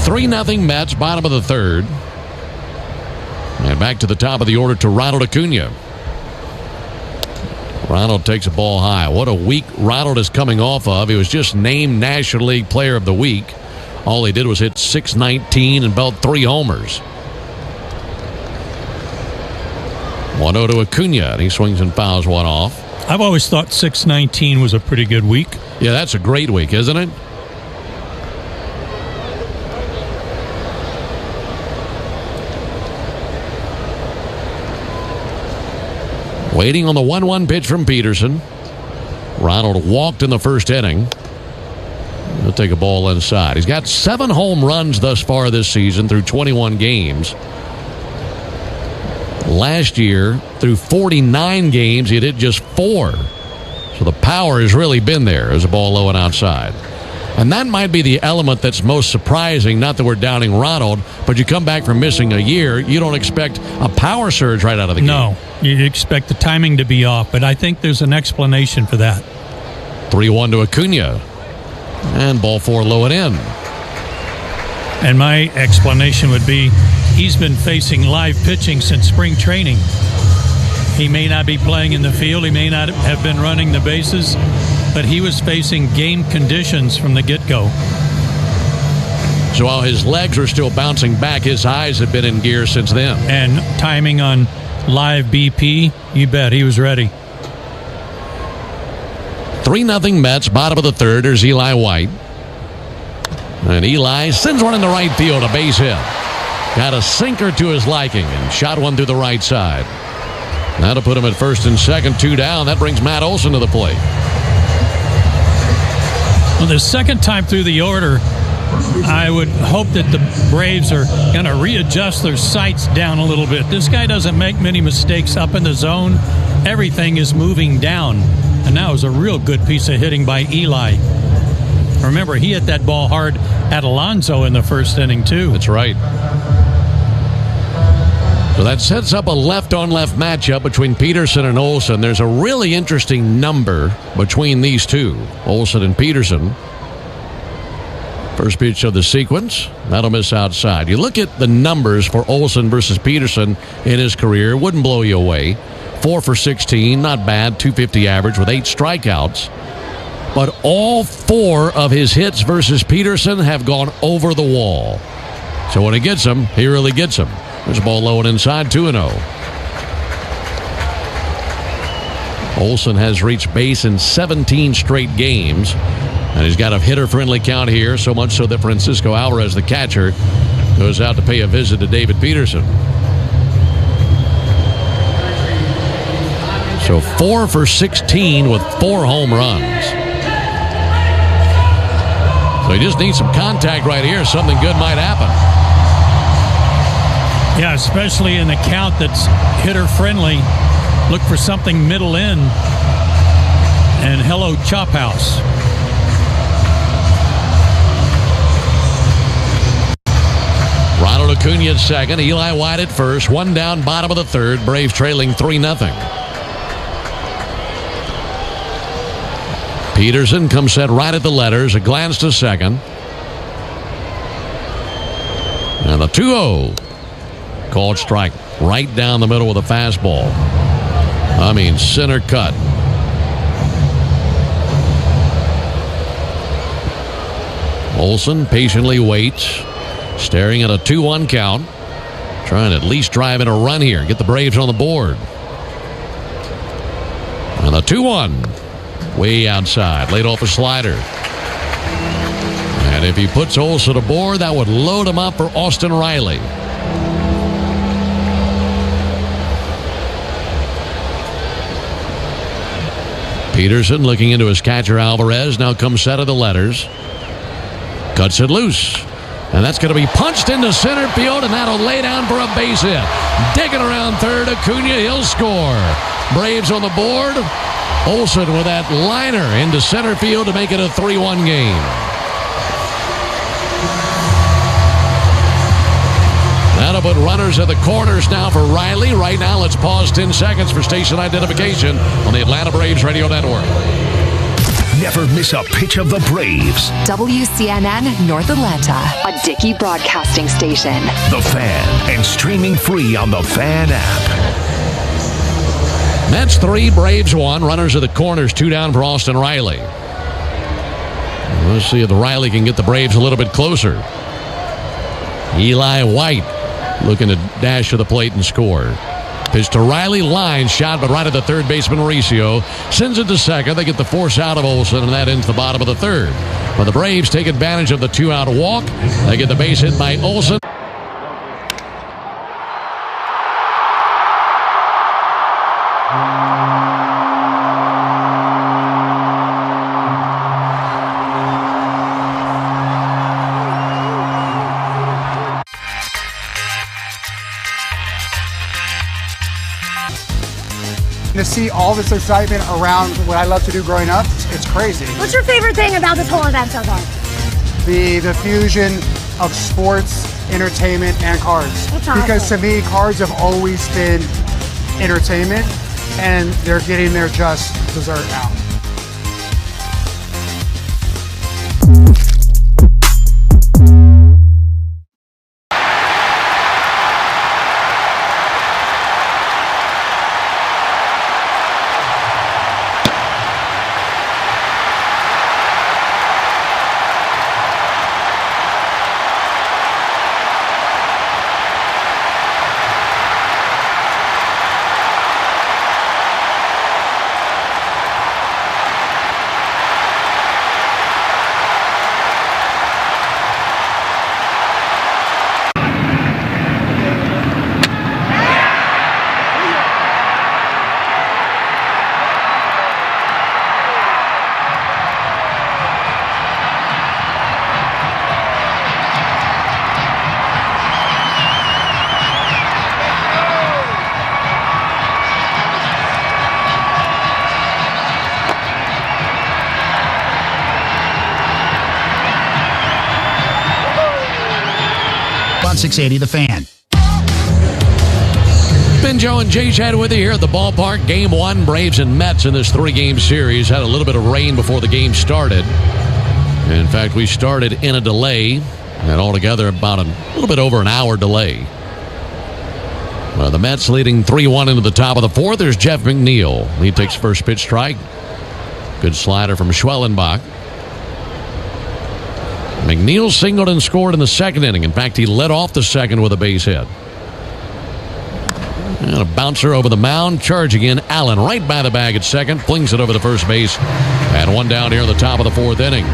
3-0 Mets, bottom of the third. And back to the top of the order to Ronald Acuna. Ronald takes a ball high. What a week Ronald is coming off of. He was just named National League Player of the Week. All he did was hit .619 and belt 3 homers. 1-0 to Acuna, and he swings and fouls one off. I've always thought .619 was a pretty good week. Yeah, that's a great week, isn't it? Waiting on the 1-1 pitch from Peterson. Ronald walked in the first inning. He'll take a ball inside. He's got 7 home runs thus far this season through 21 games. Last year, through 49 games, he hit just 4. So the power has really been there as a ball low and outside. And that might be the element that's most surprising. Not that we're downing Ronald, but you come back from missing a year, you don't expect a power surge right out of the game. No, you expect the timing to be off, but I think there's an explanation for that. 3-1 to Acuna. And ball 4 low and in. And my explanation would be he's been facing live pitching since spring training. He may not be playing in the field. He may not have been running the bases, but he was facing game conditions from the get-go. So while his legs are still bouncing back, his eyes have been in gear since then. And timing on live BP, you bet he was ready. 3-0 Mets, bottom of the third. There's Eli White. And Eli sends one in the right field, a base hit. Got a sinker to his liking and shot one through the right side. Now to put him at first and second, 2 down. That brings Matt Olson to the plate. Well, the second time through the order, I would hope that the Braves are going to readjust their sights down a little bit. This guy doesn't make many mistakes up in the zone. Everything is moving down. And that was a real good piece of hitting by Eli. Remember, he hit that ball hard at Alonso in the first inning, too. That's right. So that sets up a left-on-left matchup between Peterson and Olson. There's a really interesting number between these two, Olson and Peterson. First pitch of the sequence. That'll miss outside. You look at the numbers for Olson versus Peterson in his career. It wouldn't blow you away. 4 for 16, not bad. .250 average with 8 strikeouts. But all 4 of his hits versus Peterson have gone over the wall. So when he gets them, he really gets them. There's a ball low and inside, 2-0. Olson has reached base in 17 straight games. And he's got a hitter-friendly count here, so much so that Francisco Alvarez, the catcher, goes out to pay a visit to David Peterson. So 4 for 16 with 4 home runs. So he just needs some contact right here. Something good might happen. Yeah, especially in a count that's hitter-friendly. Look for something middle in. And hello, Chop House. Ronald Acuna at second. Eli White at first. 1 down, bottom of the third. Braves trailing 3-0. Peterson comes set right at the letters. A glance to second. And the 2-0. Called strike right down the middle with a fastball. I mean, center cut. Olson patiently waits, staring at a 2-1 count, trying to at least drive in a run here, get the Braves on the board. And the 2-1, way outside, laid off a slider. And if he puts Olson aboard, that would load him up for Austin Riley. Peterson looking into his catcher Alvarez. Now comes set of the letters. Cuts it loose. And that's going to be punched into center field, and that'll lay down for a base hit. Digging around third, Acuna, he'll score. Braves on the board. Olsen with that liner into center field to make it a 3-1 game. That'll put runners at the corners now for Riley. Right now, let's pause 10 seconds for station identification on the Atlanta Braves Radio Network. Never miss a pitch of the Braves. WCNN North Atlanta, a Dickey broadcasting station. The Fan, and streaming free on the Fan app. Mets 3, Braves 1. Runners at the corners, 2 down for Austin Riley. Let's see if Riley can get the Braves a little bit closer. Eli White looking to dash to the plate and score. Pitch to Riley, line shot, but right at the third baseman Mauricio. Sends it to second. They get the force out of Olsen, and that ends the bottom of the third. But the Braves take advantage of the 2-out walk. They get the base hit by Olsen. To see all this excitement around what I love to do growing up, it's crazy. What's your favorite thing about this whole event so far? The fusion of sports, entertainment, and cars. Because to me, cars have always been entertainment, and they're getting their just dessert now. on 680 The Fan. Ben, Joe, and Jay Chad with you here at the ballpark. Game 1, Braves and Mets in this 3-game series. Had a little bit of rain before the game started. In fact, we started in a delay. And altogether about a little bit over an hour delay. Well, the Mets leading 3-1 into the top of the 4th. There's Jeff McNeil. He takes first pitch strike. Good slider from Schwellenbach. McNeil singled and scored in the 2nd inning. In fact, he led off the 2nd with a base hit. And a bouncer over the mound. Charging in Allen right by the bag at 2nd. Flings it over the first base. And 1 down here in the top of the 4th inning.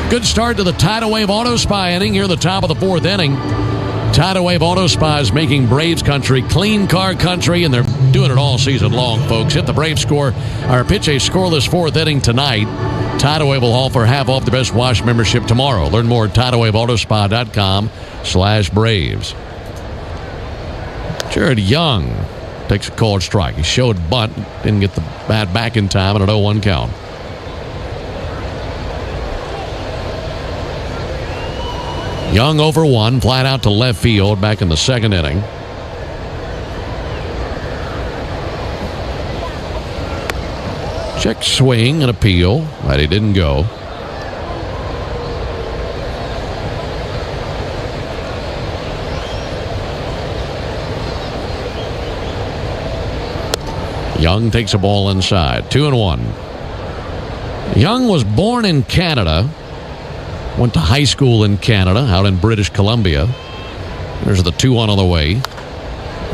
Good start to the Tidal Wave Auto Spa inning here at the top of the 4th inning. Tidal Wave Auto Spa is making Braves country clean car country, and they're doing it all season long, folks. Hit the Braves score, or pitch a scoreless 4th inning tonight. Tidal Wave will offer half off the Best Wash membership tomorrow. Learn more at TidalWaveAutoSpa.com/Braves. Jared Young takes a called strike. He showed bunt, didn't get the bat back in time, and an 0-1 count. Young over 1, flat out to left field back in the 2nd inning. Check swing and appeal, but he didn't go. Young takes a ball inside, 2-1. Young was born in Canada. Went to high school in Canada, out in British Columbia. There's the 2-1 on the way.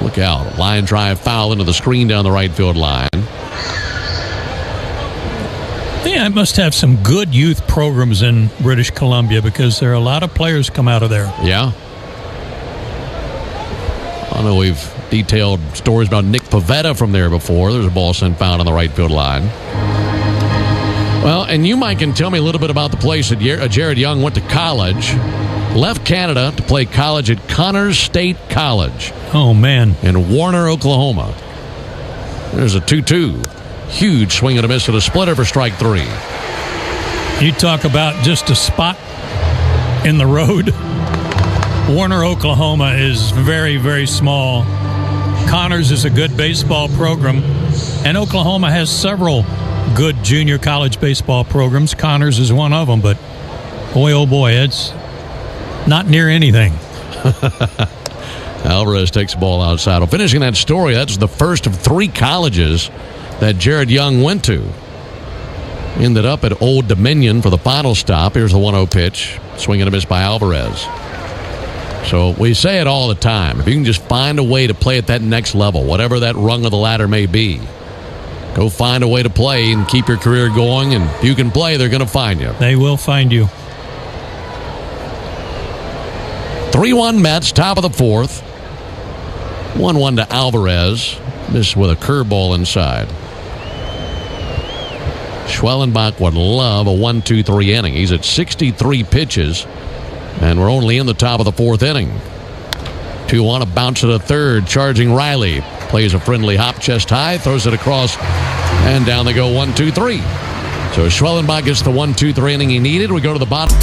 Look out. Line drive foul into the screen down the right field line. Yeah, it must have some good youth programs in British Columbia because there are a lot of players come out of there. Yeah. I know we've detailed stories about Nick Pivetta from there before. There's a ball sent foul on the right field line. Well, and you, Mike, can tell me a little bit about the place that Jared Young went to college. Left Canada to play college at Connors State College. Oh, man. In Warner, Oklahoma. There's a 2-2. Huge swing and a miss at a splitter for strike 3. You talk about just a spot in the road. Warner, Oklahoma is very, very small. Connors is a good baseball program, and Oklahoma has several good junior college baseball programs. Connors is one of them, but boy, oh boy, it's not near anything. Alvarez takes the ball outside. Well, finishing that story, that's the first of 3 colleges that Jared Young went to. Ended up at Old Dominion for the final stop. Here's the 1-0 pitch. Swing and a miss by Alvarez. So we say it all the time. If you can just find a way to play at that next level, whatever that rung of the ladder may be, go find a way to play and keep your career going. And if you can play, they're going to find you. They will find you. 3-1 Mets, top of the 4th. 1-1 to Alvarez. This with a curveball inside. Schwellenbach would love a 1-2-3 inning. He's at 63 pitches, and we're only in the top of the 4th inning. 2-1, a bounce to the 3rd, charging Riley. Plays a friendly hop chest high, throws it across, and down they go 1-2-3. So Schwellenbach gets the 1-2-3 inning he needed. We go to the bottom.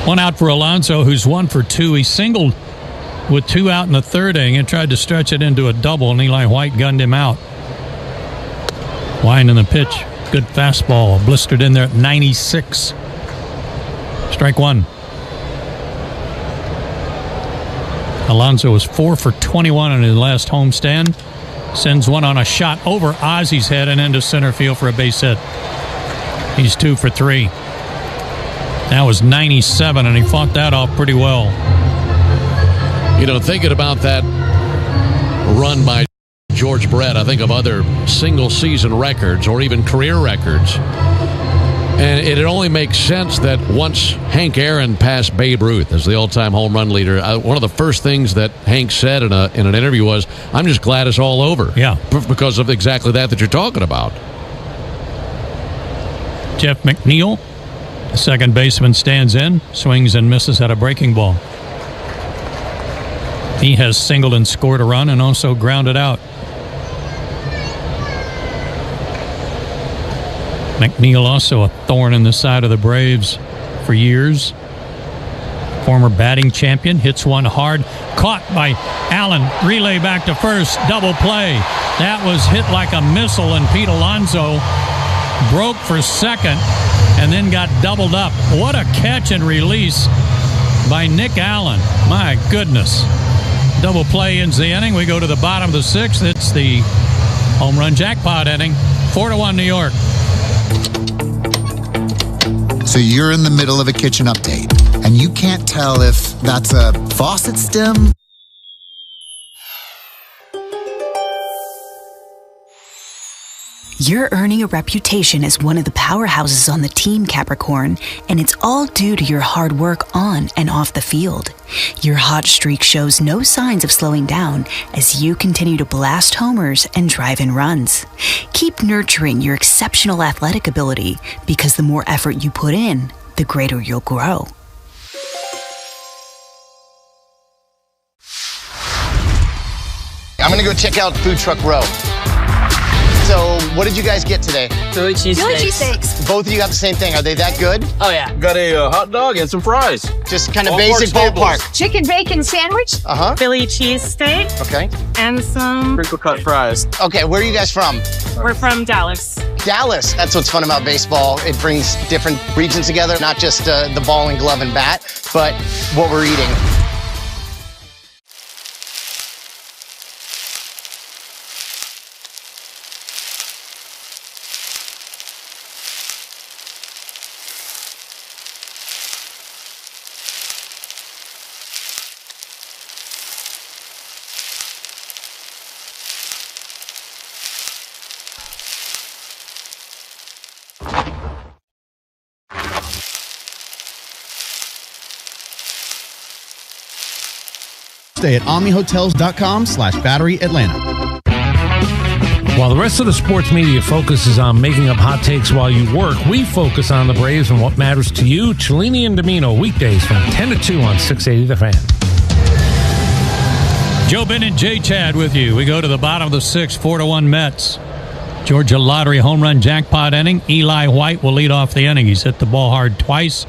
One out for Alonso, who's 1 for 2. He singled with 2 out in the third inning and tried to stretch it into a double, and Eli White gunned him out. Winding the pitch. Good fastball. Blistered in there at 96. Strike one. Alonso was 4 for 21 in his last homestand. Sends one on a shot over Ozzy's head and into center field for a base hit. He's 2 for 3. That was 97, and he fought that off pretty well. You know, thinking about that run by George Brett, I think of other single-season records or even career records. And it only makes sense that once Hank Aaron passed Babe Ruth as the all-time home run leader, one of the first things that Hank said in an interview was, "I'm just glad it's all over." Yeah. Because of exactly that you're talking about. Jeff McNeil, the second baseman, stands in, swings and misses at a breaking ball. He has singled and scored a run and also grounded out. McNeil also a thorn in the side of the Braves for years. Former batting champion, hits one hard. Caught by Allen. Relay back to first. Double play. That was hit like a missile, and Pete Alonso broke for second and then got doubled up. What a catch and release by Nick Allen. My goodness. Double play ends the inning. We go to the bottom of the sixth. It's the home run jackpot inning. 4-1 New York. So you're in the middle of a kitchen update, and you can't tell if that's a faucet stem. You're earning a reputation as one of the powerhouses on the team, Capricorn, and it's all due to your hard work on and off the field. Your hot streak shows no signs of slowing down as you continue to blast homers and drive in runs. Keep nurturing your exceptional athletic ability, because the more effort you put in, the greater you'll grow. I'm gonna go check out Food Truck Row. So, what did you guys get today? Philly cheesesteaks. Both of you got the same thing. Are they that good? Oh, yeah. Got a hot dog and some fries. Just kind of basic ballpark. Chicken bacon sandwich. Uh-huh. Philly cheesesteak. Okay. And some crinkle cut fries. Okay, where are you guys from? We're from Dallas. Dallas. That's what's fun about baseball. It brings different regions together, not just the ball and glove and bat, but what we're eating. Stay at omnihotels.com/batteryatlanta. While the rest of the sports media focuses on making up hot takes while you work, we focus on the Braves and what matters to you. Cellini and Domino, weekdays from 10 to 2 on 680 The Fan. Joe Bennett, Jay Chad with you. We go to the bottom of the sixth, 4-1 Mets. Georgia Lottery home run jackpot inning. Eli White will lead off the inning. He's hit the ball hard twice.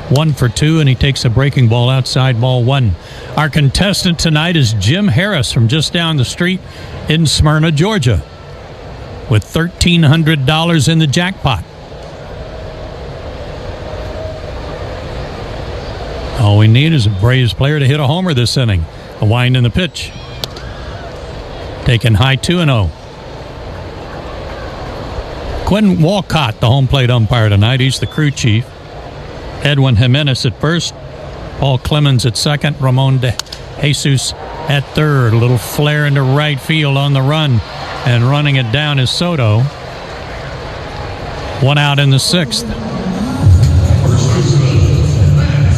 1 for 2, and he takes a breaking ball outside, ball 1. Our contestant tonight is Jim Harris from just down the street in Smyrna, Georgia, with $1,300 in the jackpot. All we need is a Braves player to hit a homer this inning. A wind in the pitch. Taken high 2-0. Quinn Walcott, the home plate umpire tonight. He's the crew chief. Edwin Jimenez at first, Paul Clemens at second, Ramon De Jesus at third. A little flare into right field on the run, and running it down is Soto. 1 out in the sixth.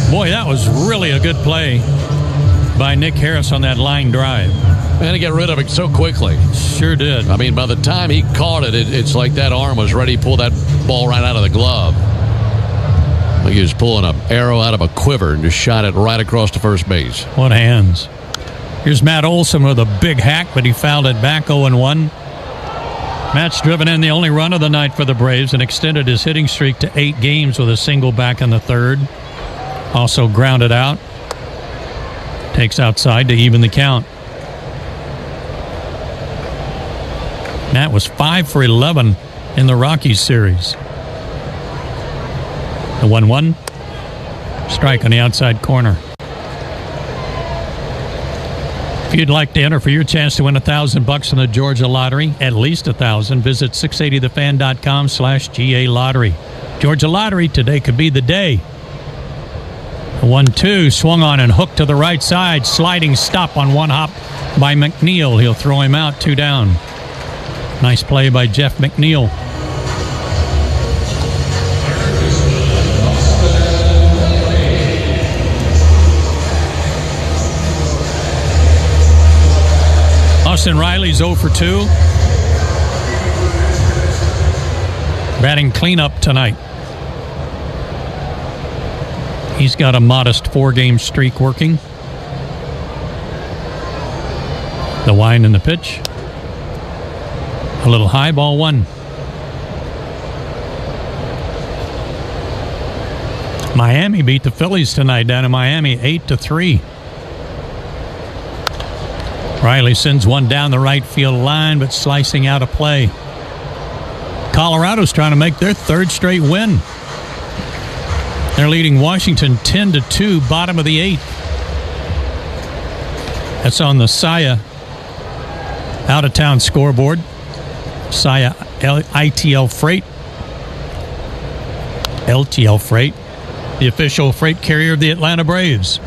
Boy, that was really a good play by Nick Harris on that line drive. And to get rid of it so quickly. Sure did. I mean, by the time he caught it, it's like that arm was ready to pull that ball right out of the glove. Like he was pulling an arrow out of a quiver and just shot it right across to first base. What hands. Here's Matt Olson with a big hack, but he fouled it back 0-1. Matt's driven in the only run of the night for the Braves and extended his hitting streak to 8 games with a single back in the third. Also grounded out. Takes outside to even the count. Matt was 5 for 11 in the Rockies series. The 1-1. Strike on the outside corner. If you'd like to enter for your chance to win $1,000 in the Georgia Lottery, at least $1,000, visit 680thefan.com/GA Lottery. Georgia Lottery, today could be the day. 1-2, swung on and hooked to the right side. Sliding stop on one hop by McNeil. He'll throw him out, 2 down. Nice play by Jeff McNeil. Austin Riley's 0 for 2. Batting cleanup tonight. He's got a modest 4-game streak working. The wind and the pitch. A little high, ball 1. Miami beat the Phillies tonight down in Miami 8-3. Riley sends one down the right field line, but slicing out of play. Colorado's trying to make their 3rd straight win. They're leading Washington 10-2, bottom of the 8th. That's on the Saya out-of-town scoreboard. Saya ITL Freight. LTL Freight, the official freight carrier of the Atlanta Braves.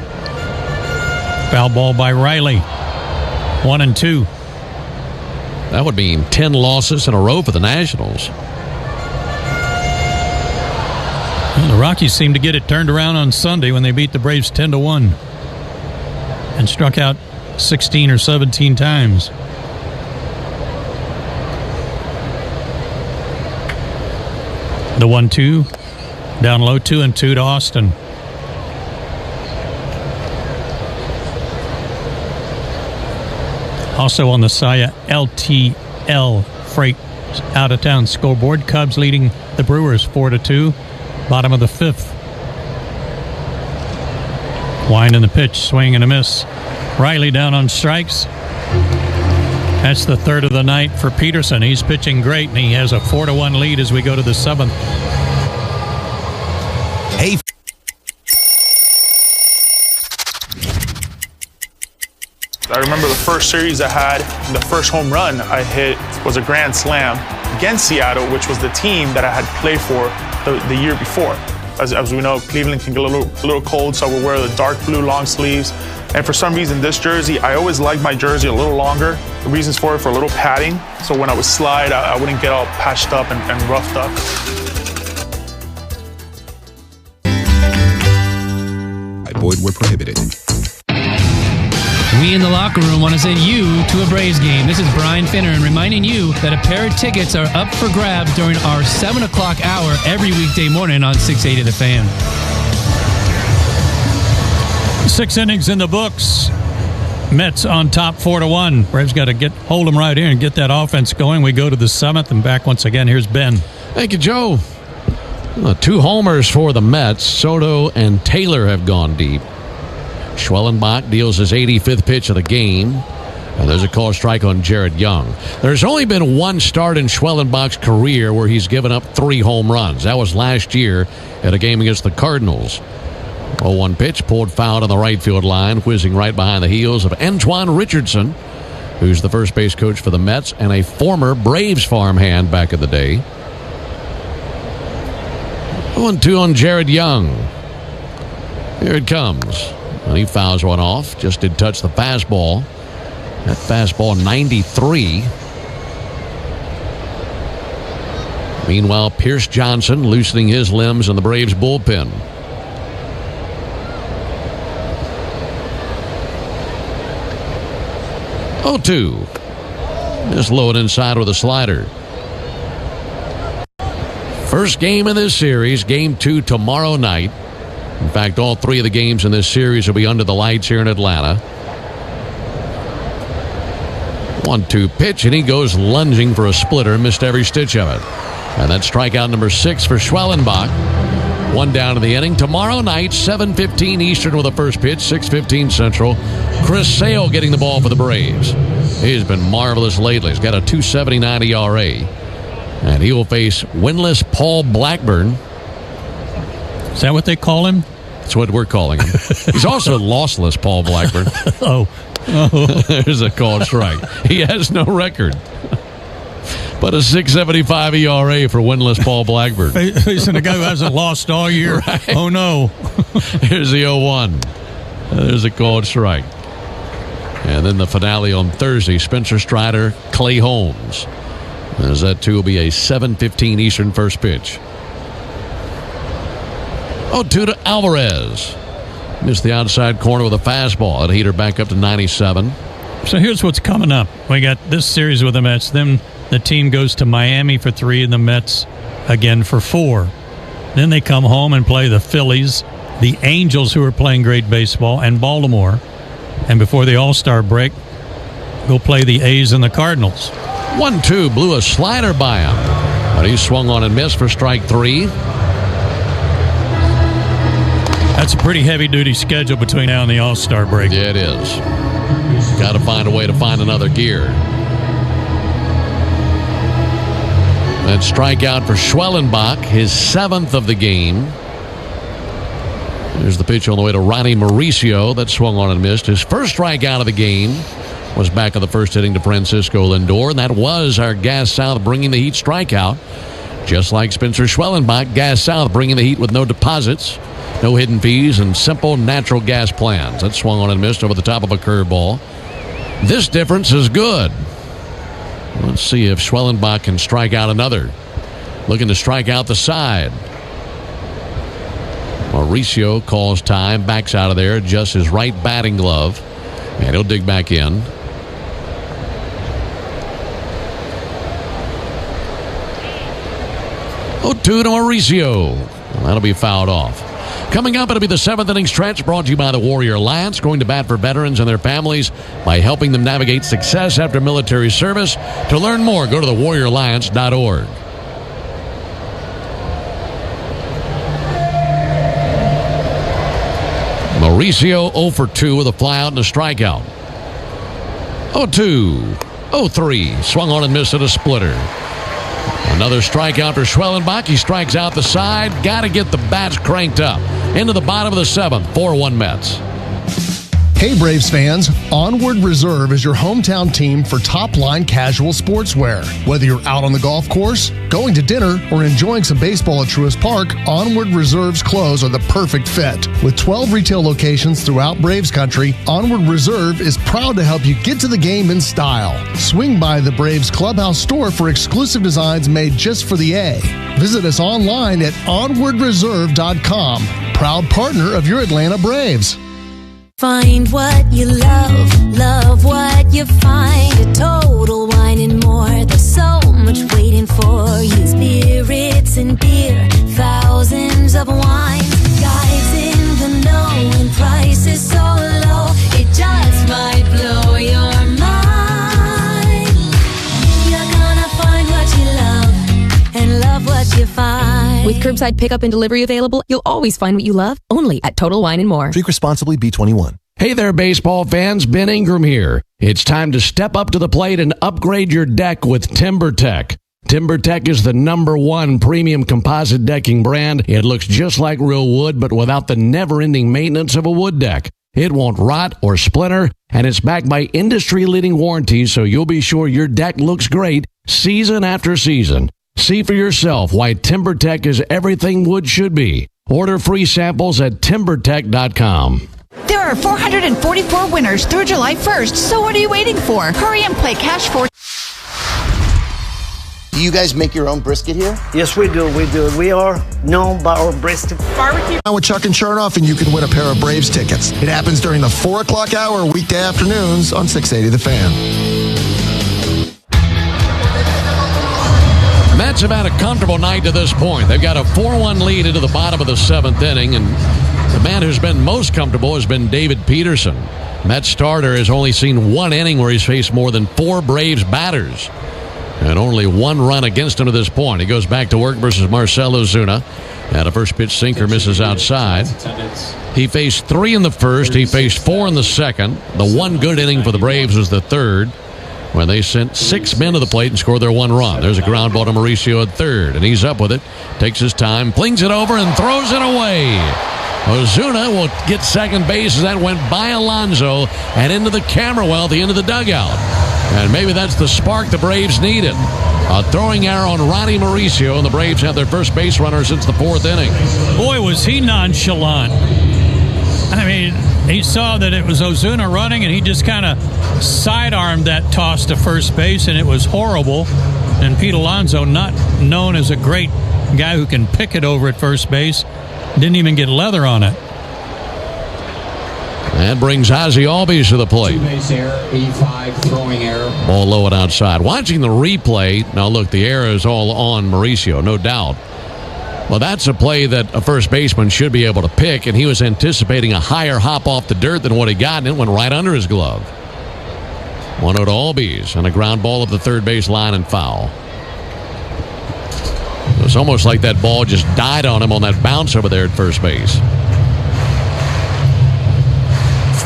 Foul ball by Riley. 1-2. That would mean 10 losses in a row for the Nationals. Well, the Rockies seemed to get it turned around on Sunday when they beat the Braves 10-1 and struck out 16 or 17 times. The 1-2, down low, 2-2 to Austin. Also on the Saya LTL Freight out-of-town scoreboard, Cubs leading the Brewers 4-2, bottom of the 5th. Wind in the pitch, swing and a miss. Riley down on strikes. That's the 3rd of the night for Peterson. He's pitching great, and he has a 4-1 lead as we go to the 7th. Hey. I remember the first series I had, the first home run I hit was a grand slam against Seattle, which was the team that I had played for the year before. As we know, Cleveland can get a little cold, so I would wear the dark blue long sleeves. And for some reason, this jersey, I always liked my jersey a little longer. The reasons for it, for a little padding, so when I would slide, I wouldn't get all patched up and roughed up. Void were prohibited. We in the locker room want to send you to a Braves game. This is Brian Finneran reminding you that a pair of tickets are up for grabs during our 7 o'clock hour every weekday morning on 680 The Fan. 6 innings in the books. Mets on top 4-1. Braves got to hold them right here and get that offense going. We go to the 7th and back once again. Here's Ben. Thank you, Joe. 2 homers for the Mets. Soto and Taylor have gone deep. Schwellenbach deals his 85th pitch of the game. And there's a call strike on Jared Young. There's only been 1 start in Schwellenbach's career where he's given up 3 home runs. That was last year at a game against the Cardinals. 0-1 pitch pulled foul on the right field line, whizzing right behind the heels of Antoine Richardson, who's the first base coach for the Mets and a former Braves farmhand back in the day. 0-2 on Jared Young. Here it comes. And he fouls one off. Just did touch the fastball. That fastball 93. Meanwhile, Pierce Johnson loosening his limbs in the Braves bullpen. Oh, 2. Just low and inside with a slider. First game in this series, game 2 tomorrow night. In fact, all 3 of the games in this series will be under the lights here in Atlanta. 1-2 pitch, and he goes lunging for a splitter, missed every stitch of it. And that's strikeout number 6 for Schwellenbach. One down in the inning. Tomorrow night, 7:15 Eastern with the first pitch, 6:15 Central. Chris Sale getting the ball for the Braves. He's been marvelous lately. He's got a 2.79 ERA. And he will face winless Paul Blackburn. Is that what they call him? That's what we're calling him. He's also lossless Paul Blackburn. Oh. There's a called strike. He has no record. But a 6.75 ERA for winless Paul Blackburn. Facing a guy who hasn't lost all year. Right. Oh, no. Here's the 0-1. There's a called strike. And then the finale on Thursday, Spencer Strider, Clay Holmes. As that, too, will be a 7:15 Eastern first pitch. 0-2 to Alvarez. Missed the outside corner with a fastball. That heater back up to 97. So here's what's coming up. We got this series with the Mets. Then the team goes to Miami for 3 and the Mets again for 4. Then they come home and play the Phillies, the Angels, who are playing great baseball, and Baltimore. And before the All-Star break, go play the A's and the Cardinals. 1-2, blew a slider by him. But he swung on and missed for strike 3. That's a pretty heavy-duty schedule between now and the All-Star break. Yeah, it is. Got to find a way to find another gear. That strikeout for Schwellenbach, his 7th of the game. There's the pitch on the way to Ronnie Mauricio. That swung on and missed. His first strikeout of the game was back in the first inning to Francisco Lindor, and that was our Gas South bringing the Heat strikeout. Just like Spencer Schwellenbach, Gas South bringing the Heat with no deposits, no hidden fees, and simple natural gas plans. That swung on and missed over the top of a curveball. This difference is good. Let's see if Schwellenbach can strike out another. Looking to strike out the side. Mauricio calls time, backs out of there, adjusts his right batting glove, and he'll dig back in. Oh, 2 to Mauricio. That'll be fouled off. Coming up, it'll be the 7th inning stretch brought to you by the Warrior Alliance, going to bat for veterans and their families by helping them navigate success after military service. To learn more, go to thewarrioralliance.org. Mauricio 0 for 2 with a flyout and a strikeout. 0-2, 0-3, swung on and missed at a splitter. Another strikeout for Schwellenbach. He strikes out the side. Got to get the bats cranked up. Into the bottom of the 7th, 4-1 Mets. Hey Braves fans, Onward Reserve is your hometown team for top-line casual sportswear. Whether you're out on the golf course, going to dinner, or enjoying some baseball at Truist Park, Onward Reserve's clothes are the perfect fit. With 12 retail locations throughout Braves country, Onward Reserve is proud to help you get to the game in style. Swing by the Braves Clubhouse store for exclusive designs made just for the A. Visit us online at onwardreserve.com. Proud partner of your Atlanta Braves. Find what you love, love what you find. A Total Wine and More. There's so much waiting for you. Spirits and beer, thousands of wines. Guys in the know and prices so low, it just might blow your mind. You're gonna find what you love and love what you find. With curbside pickup and delivery available, you'll always find what you love, only at Total Wine & More. Drink responsibly, B21. Hey there, baseball fans. Ben Ingram here. It's time to step up to the plate and upgrade your deck with TimberTech. TimberTech is the #1 premium composite decking brand. It looks just like real wood, but without the never-ending maintenance of a wood deck. It won't rot or splinter, and it's backed by industry-leading warranties, so you'll be sure your deck looks great season after season. See for yourself why TimberTech is everything wood should be. Order free samples at timbertech.com. There are 444 winners through July 1st, so what are you waiting for? Hurry and play Cash for... Do you guys make your own brisket here? Yes, we do. We are known by our brisket. Barbecue. With Chuck and Chernoff, and you can win a pair of Braves tickets. It happens during the 4 o'clock hour, weekday afternoons on 680 The Fan. Mets have had a comfortable night to this point. They've got a 4-1 lead into the bottom of the 7th inning, and the man who's been most comfortable has been David Peterson. Mets starter has only seen 1 inning where he's faced more than 4 Braves batters, and only 1 run against him to this point. He goes back to work versus Marcell Ozuna, And a first pitch sinker misses outside. He faced 3 in the first. He faced 4 in the second. The one good inning for the Braves was the third, when they sent 6 men to the plate and scored their 1 run. There's a ground ball to Mauricio at third, and he's up with it. Takes his time, flings it over, and throws it away. Ozuna will get second base as that went by Alonso and into the camera well at the end of the dugout. And maybe that's the spark the Braves needed. A throwing error on Ronnie Mauricio, and the Braves have their first base runner since the 4th inning. Boy, was he nonchalant. I mean, he saw that it was Ozuna running, and he just kind of sidearmed that toss to first base, and it was horrible. And Pete Alonso, not known as a great guy who can pick it over at first base, didn't even get leather on it. That brings Ozzie Albies to the plate. 2-base error, 85, throwing error. Ball low and outside. Watching the replay, now look, the error is all on Mauricio, no doubt. Well, that's a play that a first baseman should be able to pick, and he was anticipating a higher hop off the dirt than what he got, and it went right under his glove. 1-0 to Albies, and a ground ball up the third base line and foul. It was almost like that ball just died on him on that bounce over there at first base.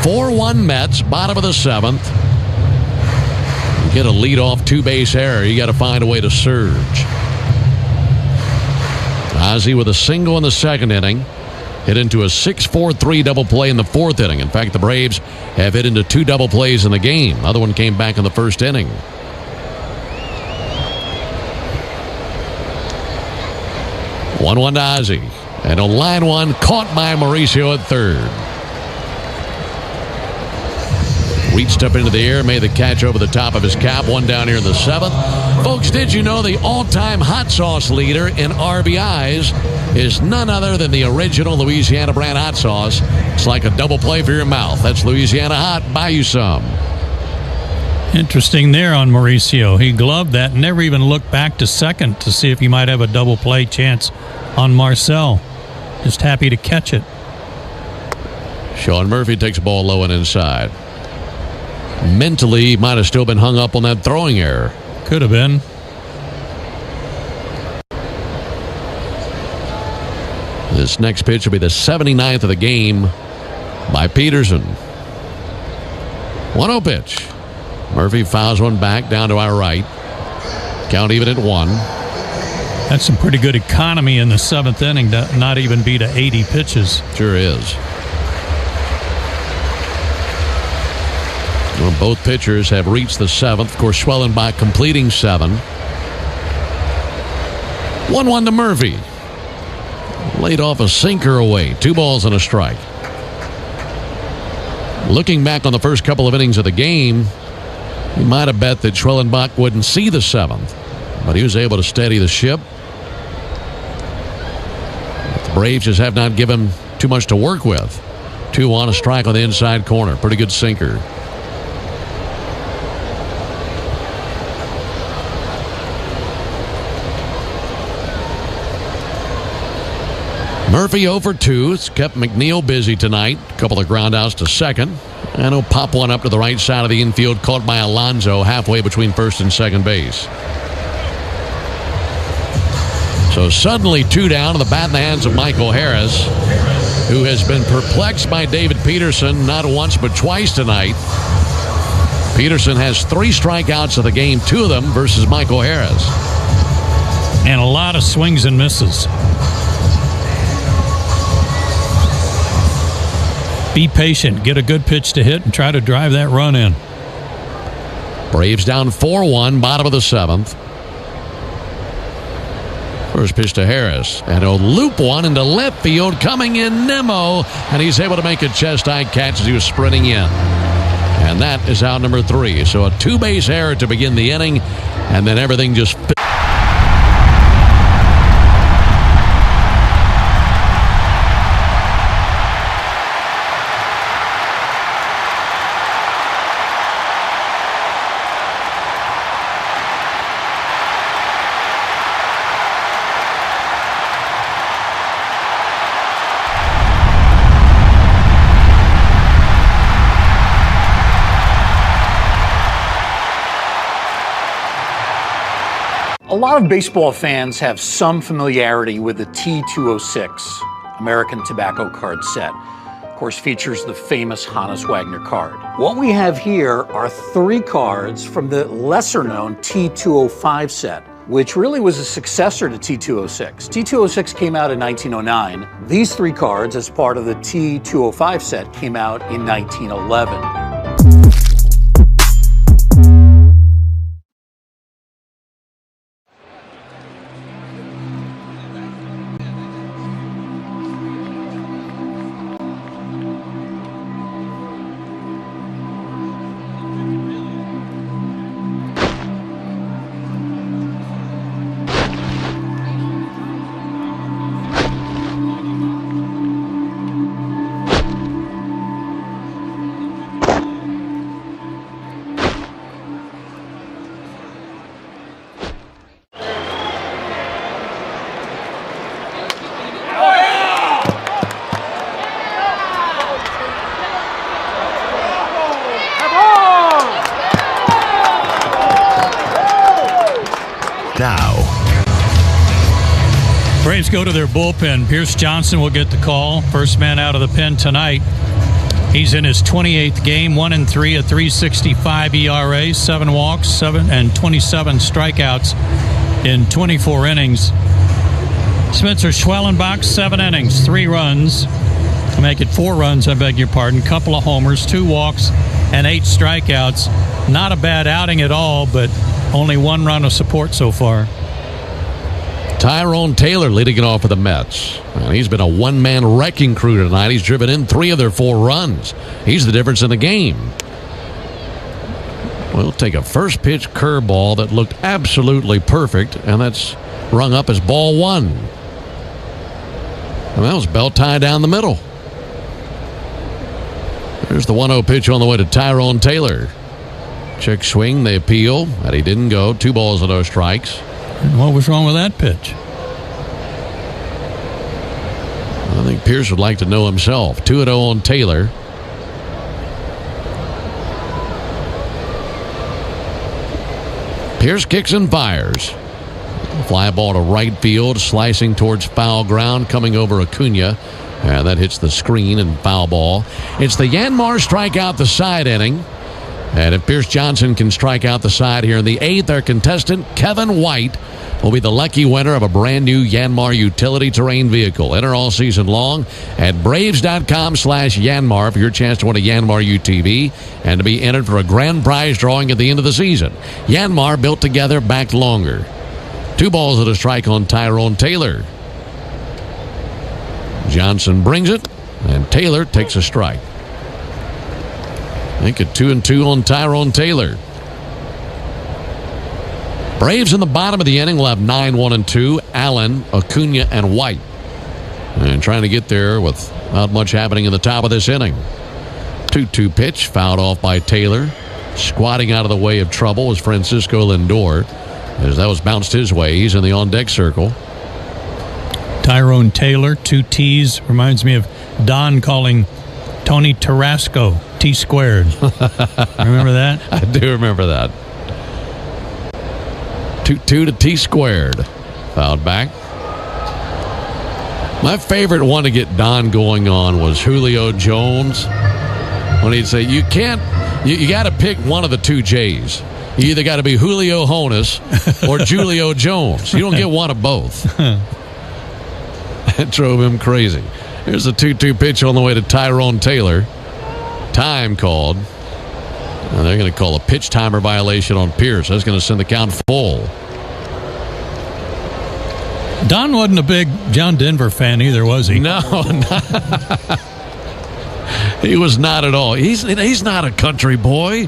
4-1 Mets, bottom of the 7th. You get a leadoff 2-base error, you got to find a way to surge. Ozzie with a single in the 2nd inning. Hit into a 6-4-3 double play in the 4th inning. In fact, the Braves have hit into 2 double plays in the game. The other one came back in the 1st inning. 1-1 to Ozzie. And on line 1, caught by Mauricio at third. Reached up into the air, made the catch over the top of his cap. 1 down here in the 7th. Folks, did you know the all-time hot sauce leader in RBIs is none other than the original Louisiana brand hot sauce? It's like a double play for your mouth. That's Louisiana Hot. Buy you some. Interesting there on Mauricio. He gloved that and never even looked back to second to see if he might have a double play chance on Marcel. Just happy to catch it. Sean Murphy takes a ball low and inside. Mentally, he might have still been hung up on that throwing error. Could have been. This next pitch will be the 79th of the game by Peterson. 1-0 pitch. Murphy fouls one back down to our right. Count even at 1. That's some pretty good economy in the 7th inning to not even be to 80 pitches. Sure is. Well, both pitchers have reached the 7th. Of course, Schwellenbach completing 7. 1-1 to Murphy. Laid off a sinker away. 2 balls and a strike. Looking back on the first couple of innings of the game, he might have bet that Schwellenbach wouldn't see the 7th, but he was able to steady the ship. But the Braves just have not given him too much to work with. 2 on, a strike on the inside corner. Pretty good sinker. Murphy 0 for 2. It's kept McNeil busy tonight. A couple of ground outs to second. And he'll pop one up to the right side of the infield, caught by Alonso halfway between first and second base. So suddenly 2 down, and the bat in the hands of Michael Harris, who has been perplexed by David Peterson not once but twice tonight. Peterson has 3 strikeouts of the game, 2 of them versus Michael Harris. And a lot of swings and misses. Be patient, get a good pitch to hit, and try to drive that run in. Braves down 4-1, bottom of the 7th. First pitch to Harris, and he'll loop one into left field, coming in Nimmo, and he's able to make a chest-high catch as he was sprinting in. And that is out number 3. So a 2-base error to begin the inning, and then everything just A lot of baseball fans have some familiarity with the T206 American Tobacco card set. Of course, features the famous Hannes Wagner card. What we have here are 3 cards from the lesser-known T205 set, which really was a successor to T206. T206 came out in 1909. These 3 cards, as part of the T205 set, came out in 1911. Braves go to their bullpen. Pierce Johnson will get the call. First man out of the pen tonight. He's in his 28th game, 1-3, a 3.65 ERA, 7 walks, and 27 strikeouts in 24 innings. Spencer Schwellenbach, 7 innings, 3 runs. To make it 4 runs, I beg your pardon. Couple of homers, 2 walks, and 8 strikeouts. Not a bad outing at all, but only 1 run of support so far. Tyrone Taylor leading it off for the Mets. And he's been a one-man wrecking crew tonight. He's driven in 3 of their 4 runs. He's the difference in the game. We'll take a first pitch curveball that looked absolutely perfect, and that's rung up as ball 1. And that was belt tie down the middle. There's the 1-0 pitch on the way to Tyrone Taylor. Check swing, they appeal, and he didn't go. 2 balls and no strikes. And what was wrong with that pitch? I think Pierce would like to know himself. 2-0 on Taylor. Pierce kicks and fires. Fly ball to right field, slicing towards foul ground, coming over Acuna. And that hits the screen and foul ball. It's the Yanmar strikeout the side inning. And if Pierce Johnson can strike out the side here in the 8th, our contestant, Kevin White, will be the lucky winner of a brand new Yanmar utility terrain vehicle. Enter all season long at braves.com/Yanmar for your chance to win a Yanmar UTV and to be entered for a grand prize drawing at the end of the season. Yanmar, built together, backed longer. 2 balls and a strike on Tyrone Taylor. Johnson brings it, and Taylor takes a strike. I think a 2-2 on Tyrone Taylor. Braves in the bottom of the inning will have 9-1-2. Allen, Acuna, and White. And trying to get there with not much happening in the top of this inning. 2-2 pitch, fouled off by Taylor. Squatting out of the way of trouble was Francisco Lindor. As that was bounced his way, he's in the on-deck circle. Tyrone Taylor, 2 T's. Reminds me of Don calling Tony Tarasco T squared. Remember that? I do remember that. 2-2 to T squared. Fouled back. My favorite one to get Don going on was Julio Jones. When he'd say, you got to pick one of the 2 J's. You either got to be Julio Jonas or Julio Jones. You don't get one of both. That drove him crazy. Here's the 2-2 pitch on the way to Tyrone Taylor. Time called. And they're going to call a pitch timer violation on Pierce. That's going to send the count full. Don wasn't a big John Denver fan either, was he? No. He was not at all. He's not a country boy.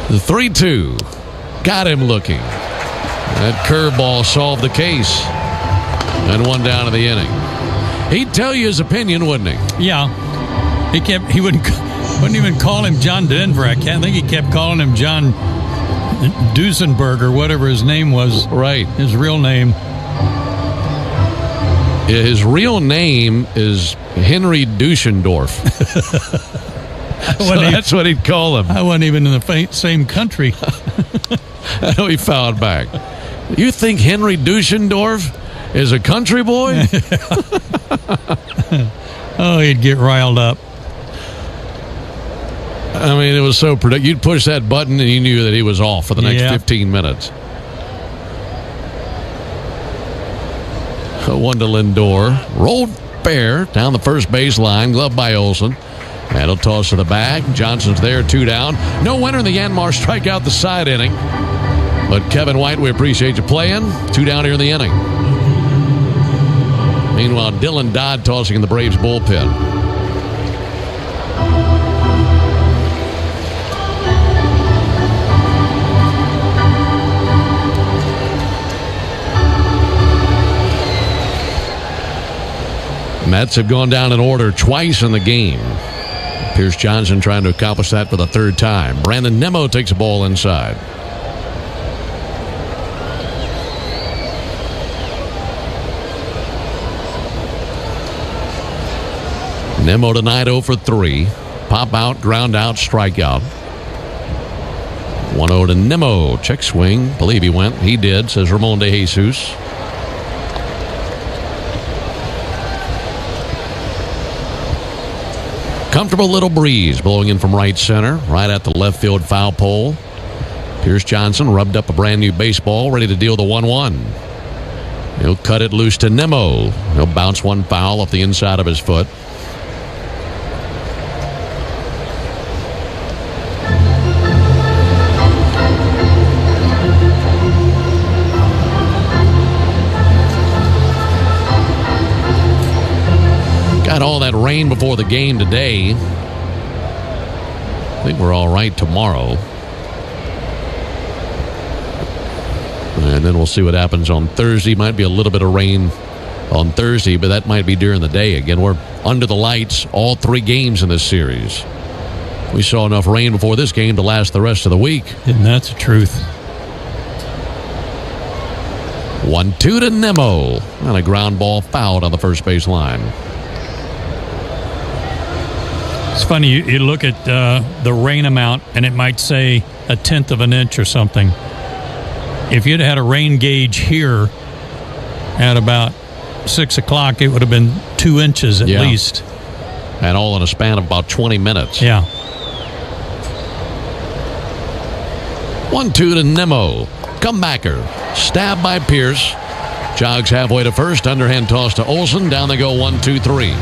The 3-2. Got him looking. That curveball solved the case. And 1 down in the inning. He'd tell you his opinion, wouldn't he? Yeah. He wouldn't even call him John Denver. I can't think he kept calling him John Duesenberg or whatever his name was. Right. His real name. Yeah, his real name is Henry Duschendorf. That's what he'd call him. I wasn't even in the same country. I know he fouled back. You think Henry Dushendorf is a country boy? Oh, he'd get riled up. I mean, it was so predictable. You'd push that button and you knew that he was off for the next 15 minutes. One to Lindor. Rolled fair down the first baseline. Glove by Olsen. And he'll toss to the back. Johnson's there, 2 down. No winner in the Yanmar strikeout the side inning. But Kevin White, we appreciate you playing. 2 down here in the inning. Meanwhile, Dylan Dodd tossing in the Braves bullpen. Mets have gone down in order twice in the game. Pierce Johnson trying to accomplish that for the 3rd time. Brandon Nimmo takes a ball inside. Nimmo tonight 0 for 3. Pop out, ground out, strikeout. 1-0 to Nimmo. Check swing. Believe he went. He did, says Ramon de Jesus. Comfortable little breeze blowing in from right center, right at the left field foul pole. Pierce Johnson rubbed up a brand new baseball, ready to deal the 1-1. He'll cut it loose to Nimmo. He'll bounce one foul off the inside of his foot. Got all that rain before the game today. I think we're all right tomorrow. And then we'll see what happens on Thursday. Might be a little bit of rain on Thursday, but that might be during the day. Again, we're under the lights all 3 games in this series. We saw enough rain before this game to last the rest of the week. And that's the truth. 1-2 to Nimmo. And a ground ball fouled on the first base line. It's funny, you look at the rain amount, and it might say 1/10 of an inch or something. If you'd had a rain gauge here at about 6 o'clock, it would have been 2 inches at least. And all in a span of about 20 minutes. Yeah. 1-2 to Nimmo. Comebacker. Stabbed by Pierce. Jogs halfway to first. Underhand toss to Olsen. Down they go 1-2-3.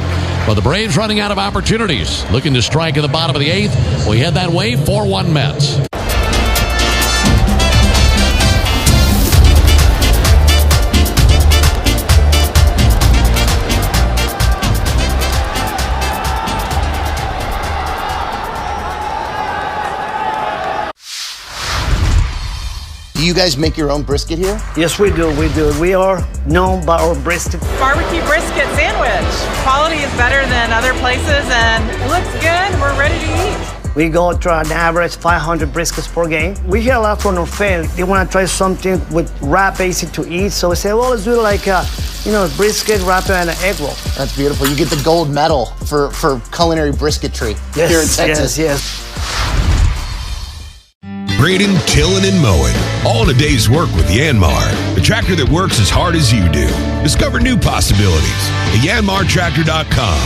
But the Braves running out of opportunities. Looking to strike at the bottom of the 8th. We head that way. 4-1 Mets. Do you guys make your own brisket here? Yes, we do. We are known by our brisket. Barbecue brisket sandwich. Quality is better than other places, and it looks good. We're ready to eat. We go to an average 500 briskets per game. We hear a lot from our fans. They want to try something with wrap, easy to eat. So we say, well, let's do it like brisket, wrap, and an egg roll. That's beautiful. You get the gold medal for culinary brisketry here in Texas. Yes. Grading, tilling, and mowing. All in a day's work with Yanmar, the tractor that works as hard as you do. Discover new possibilities at yanmartractor.com.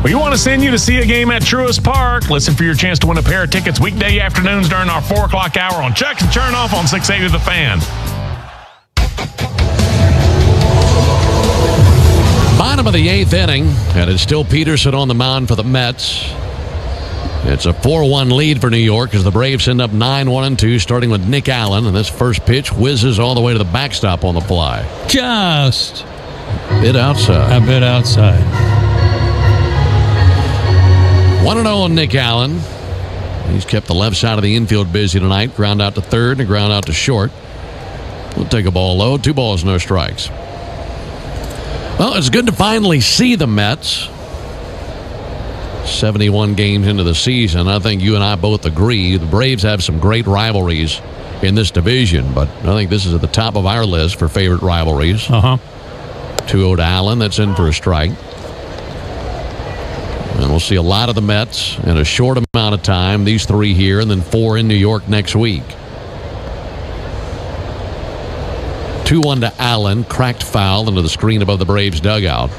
We want to send you to see a game at Truist Park. Listen for your chance to win a pair of tickets weekday afternoons during our 4 o'clock hour on Chuck and Chernoff on 680 The Fan. Bottom of the 8th inning, and it's still Peterson on the mound for the Mets. It's a 4-1 lead for New York as the Braves end up 9-1-2, starting with Nick Allen. And this first pitch whizzes all the way to the backstop on the fly. Just a bit outside. 1-0 on Nick Allen. He's kept the left side of the infield busy tonight. Ground out to third and a ground out to short. We'll take a ball low. 2 balls, no strikes. Well, it's good to finally see the Mets. 71 games into the season. I think you and I both agree the Braves have some great rivalries in this division, but I think this is at the top of our list for favorite rivalries. 2-0 to Allen. That's in for a strike. And we'll see a lot of the Mets in a short amount of time. These 3 here and then 4 in New York next week. 2-1 to Allen. Cracked foul into the screen above the Braves dugout.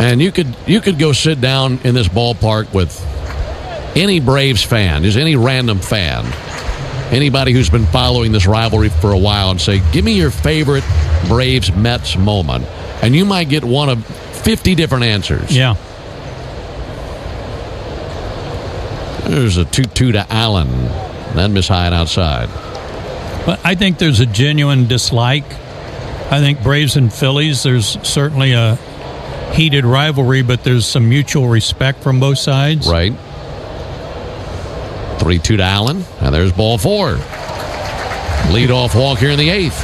And you could go sit down in this ballpark with any Braves fan, just any random fan, anybody who's been following this rivalry for a while, and say, give me your favorite Braves-Mets moment. And you might get one of 50 different answers. Yeah. There's a 2-2 to Allen. That miss high and outside. But I think there's a genuine dislike. I think Braves and Phillies, there's certainly a heated rivalry, but there's some mutual respect from both sides. Right. 3-2 to Allen, and there's ball 4. Leadoff walk here in the 8th.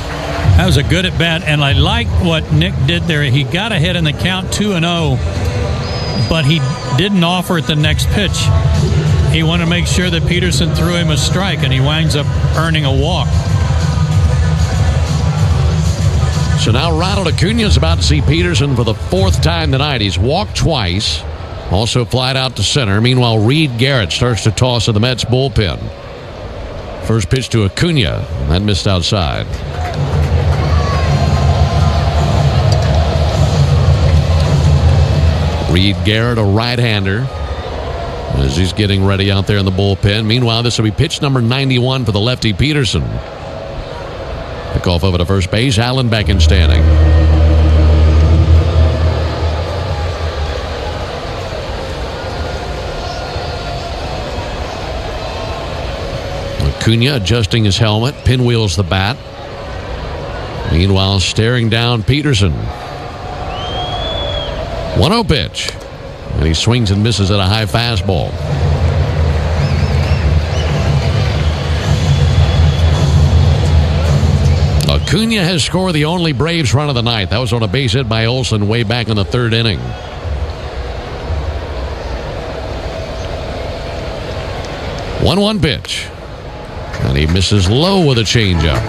That was a good at bat, and I like what Nick did there. He got ahead in the count 2-0, but he didn't offer it the next pitch. He wanted to make sure that Peterson threw him a strike, and he winds up earning a walk. So now Ronald Acuna is about to see Peterson for the 4th time tonight. He's walked twice. Also flied out to center. Meanwhile, Reed Garrett starts to toss to the Mets bullpen. First pitch to Acuna. That missed outside. Reed Garrett, a right-hander, as he's getting ready out there in the bullpen. Meanwhile, this will be pitch number 91 for the lefty Peterson. Pick off over to first base. Allen back in standing. Acuna adjusting his helmet, pinwheels the bat. Meanwhile, staring down Peterson. 1-0 pitch. And he swings and misses at a high fastball. Acuna has scored the only Braves run of the night. That was on a base hit by Olsen way back in the 3rd inning. One pitch. And he misses low with a changeup.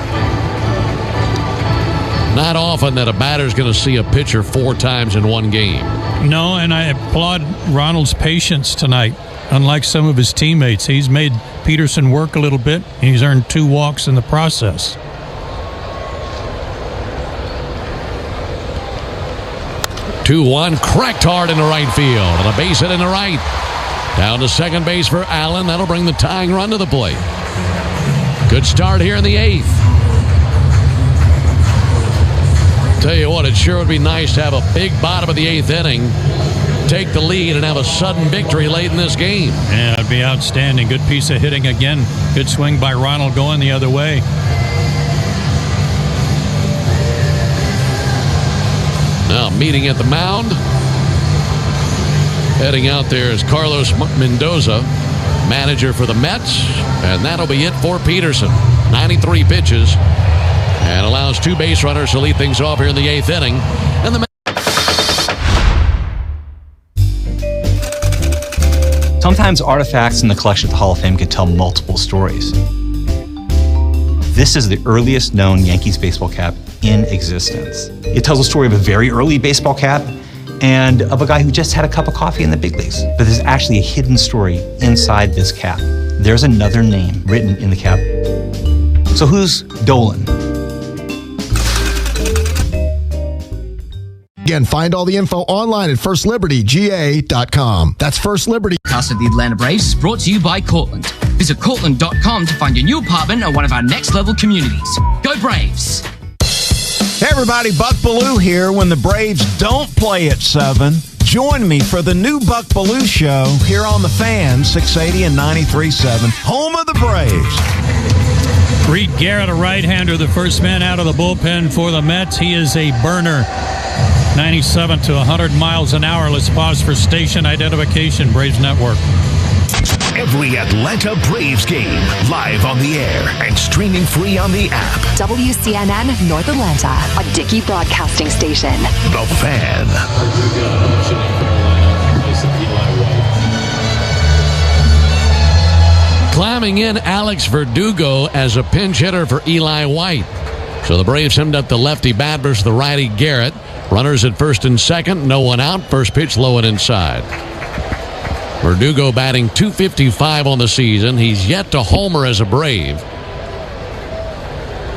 Not often that a batter's going to see a pitcher 4 times in one game. No, and I applaud Ronald's patience tonight. Unlike some of his teammates, he's made Peterson work a little bit, and he's earned 2 walks in the process. 2-1, cracked hard into right field. And a base hit in the right. Down to second base for Allen. That'll bring the tying run to the plate. Good start here in the 8th. Tell you what, it sure would be nice to have a big bottom of the 8th inning, take the lead, and have a sudden victory late in this game. Yeah, it'd be outstanding. Good piece of hitting again. Good swing by Ronald going the other way. Now meeting at the mound. Heading out there is Carlos Mendoza, manager for the Mets. And that'll be it for Peterson. 93 pitches. And allows 2 base runners to lead things off here in the 8th inning. And the Sometimes artifacts in the collection at the Hall of Fame could tell multiple stories. This is the earliest known Yankees baseball cap in existence. It tells a story of a very early baseball cap and of a guy who just had a cup of coffee in the big leagues. But there's actually a hidden story inside this cap. There's another name written in the cap. So who's Dolan? Again, find all the info online at FirstLibertyGA.com. That's First Liberty. Cast of the Atlanta Braves is brought to you by Cortland. Visit Cortland.com to find your new apartment or one of our next level communities. Go Braves! Hey everybody, Buck Bellew here. When the Braves don't play at 7, join me for the new Buck Bellew Show here on The Fan, 680 and 93.7, home of the Braves. Reed Garrett, a right-hander, the first man out of the bullpen for the Mets. He is a burner. 97 to 100 miles an hour. Let's pause for station identification. Braves Network. Every Atlanta Braves game live on the air and streaming free on the app. WCNN North Atlanta, a Dickey broadcasting station. The Fan. Climbing in, Alex Verdugo as a pinch hitter for Eli White. So the Braves hemmed up the lefty bat versus the righty Garrett. Runners at first and second, no one out. First pitch low and inside. Verdugo batting .255 on the season. He's yet to homer as a Brave.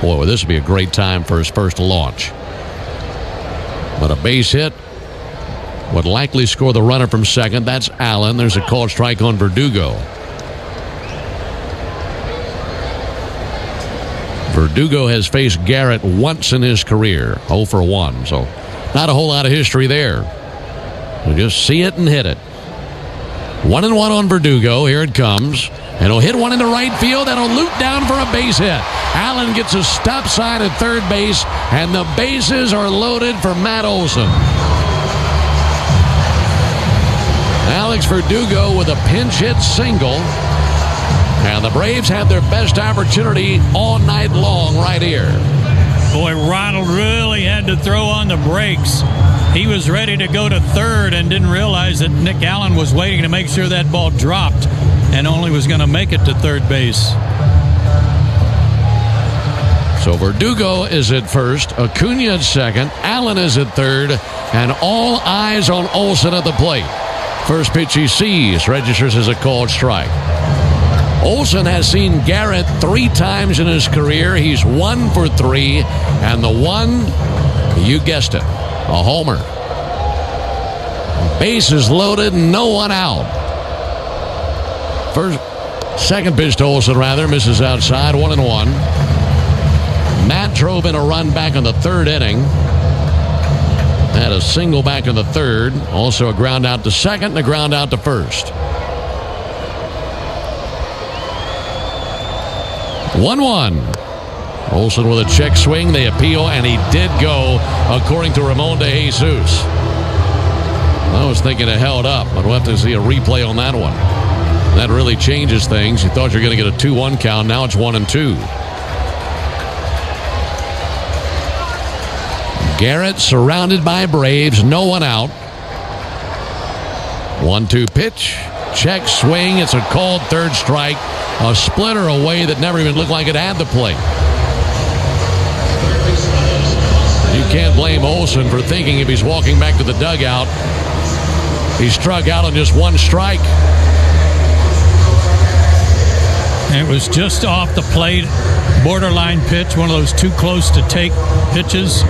Boy, this would be a great time for his first launch. But a base hit would likely score the runner from second. That's Allen. There's a called strike on Verdugo. Verdugo has faced Garrett once in his career, 0 for 1. So not a whole lot of history there. We'll just see it and hit it. 1-1 on Verdugo. Here it comes. And he'll hit one into right field. That'll loop down for a base hit. Allen gets a stop sign at third base, and the bases are loaded for Matt Olson. Alex Verdugo with a pinch hit single. And the Braves have their best opportunity all night long right here. Boy, Ronald really had to throw on the brakes. He was ready to go to third and didn't realize that Nick Allen was waiting to make sure that ball dropped and only was going to make it to third base. So Verdugo is at first, Acuna at second, Allen is at third, and all eyes on Olson at the plate. First pitch he sees registers as a called strike. Olson has seen Garrett 3 times in his career. He's 1 for 3, and the one, you guessed it, a homer. Bases loaded, no one out. Second pitch to Olson, misses outside, 1-1. Matt drove in a run back in the third inning. Had a single back in the third. Also a ground out to second and a ground out to first. 1-1. Olson with a check swing. They appeal, and he did go, according to Ramon de Jesus. I was thinking it held up, but we'll have to see a replay on that one. That really changes things. You thought you were going to get a 2-1 count. Now it's 1-2. Garrett surrounded by Braves. No one out. 1-2 pitch. Check swing. It's a called third strike. A splitter away that never even looked like it had the plate. You can't blame Olson for thinking if he's walking back to the dugout, he struck out on just one strike. And it was just off the plate. Borderline pitch, one of those too close to take pitches.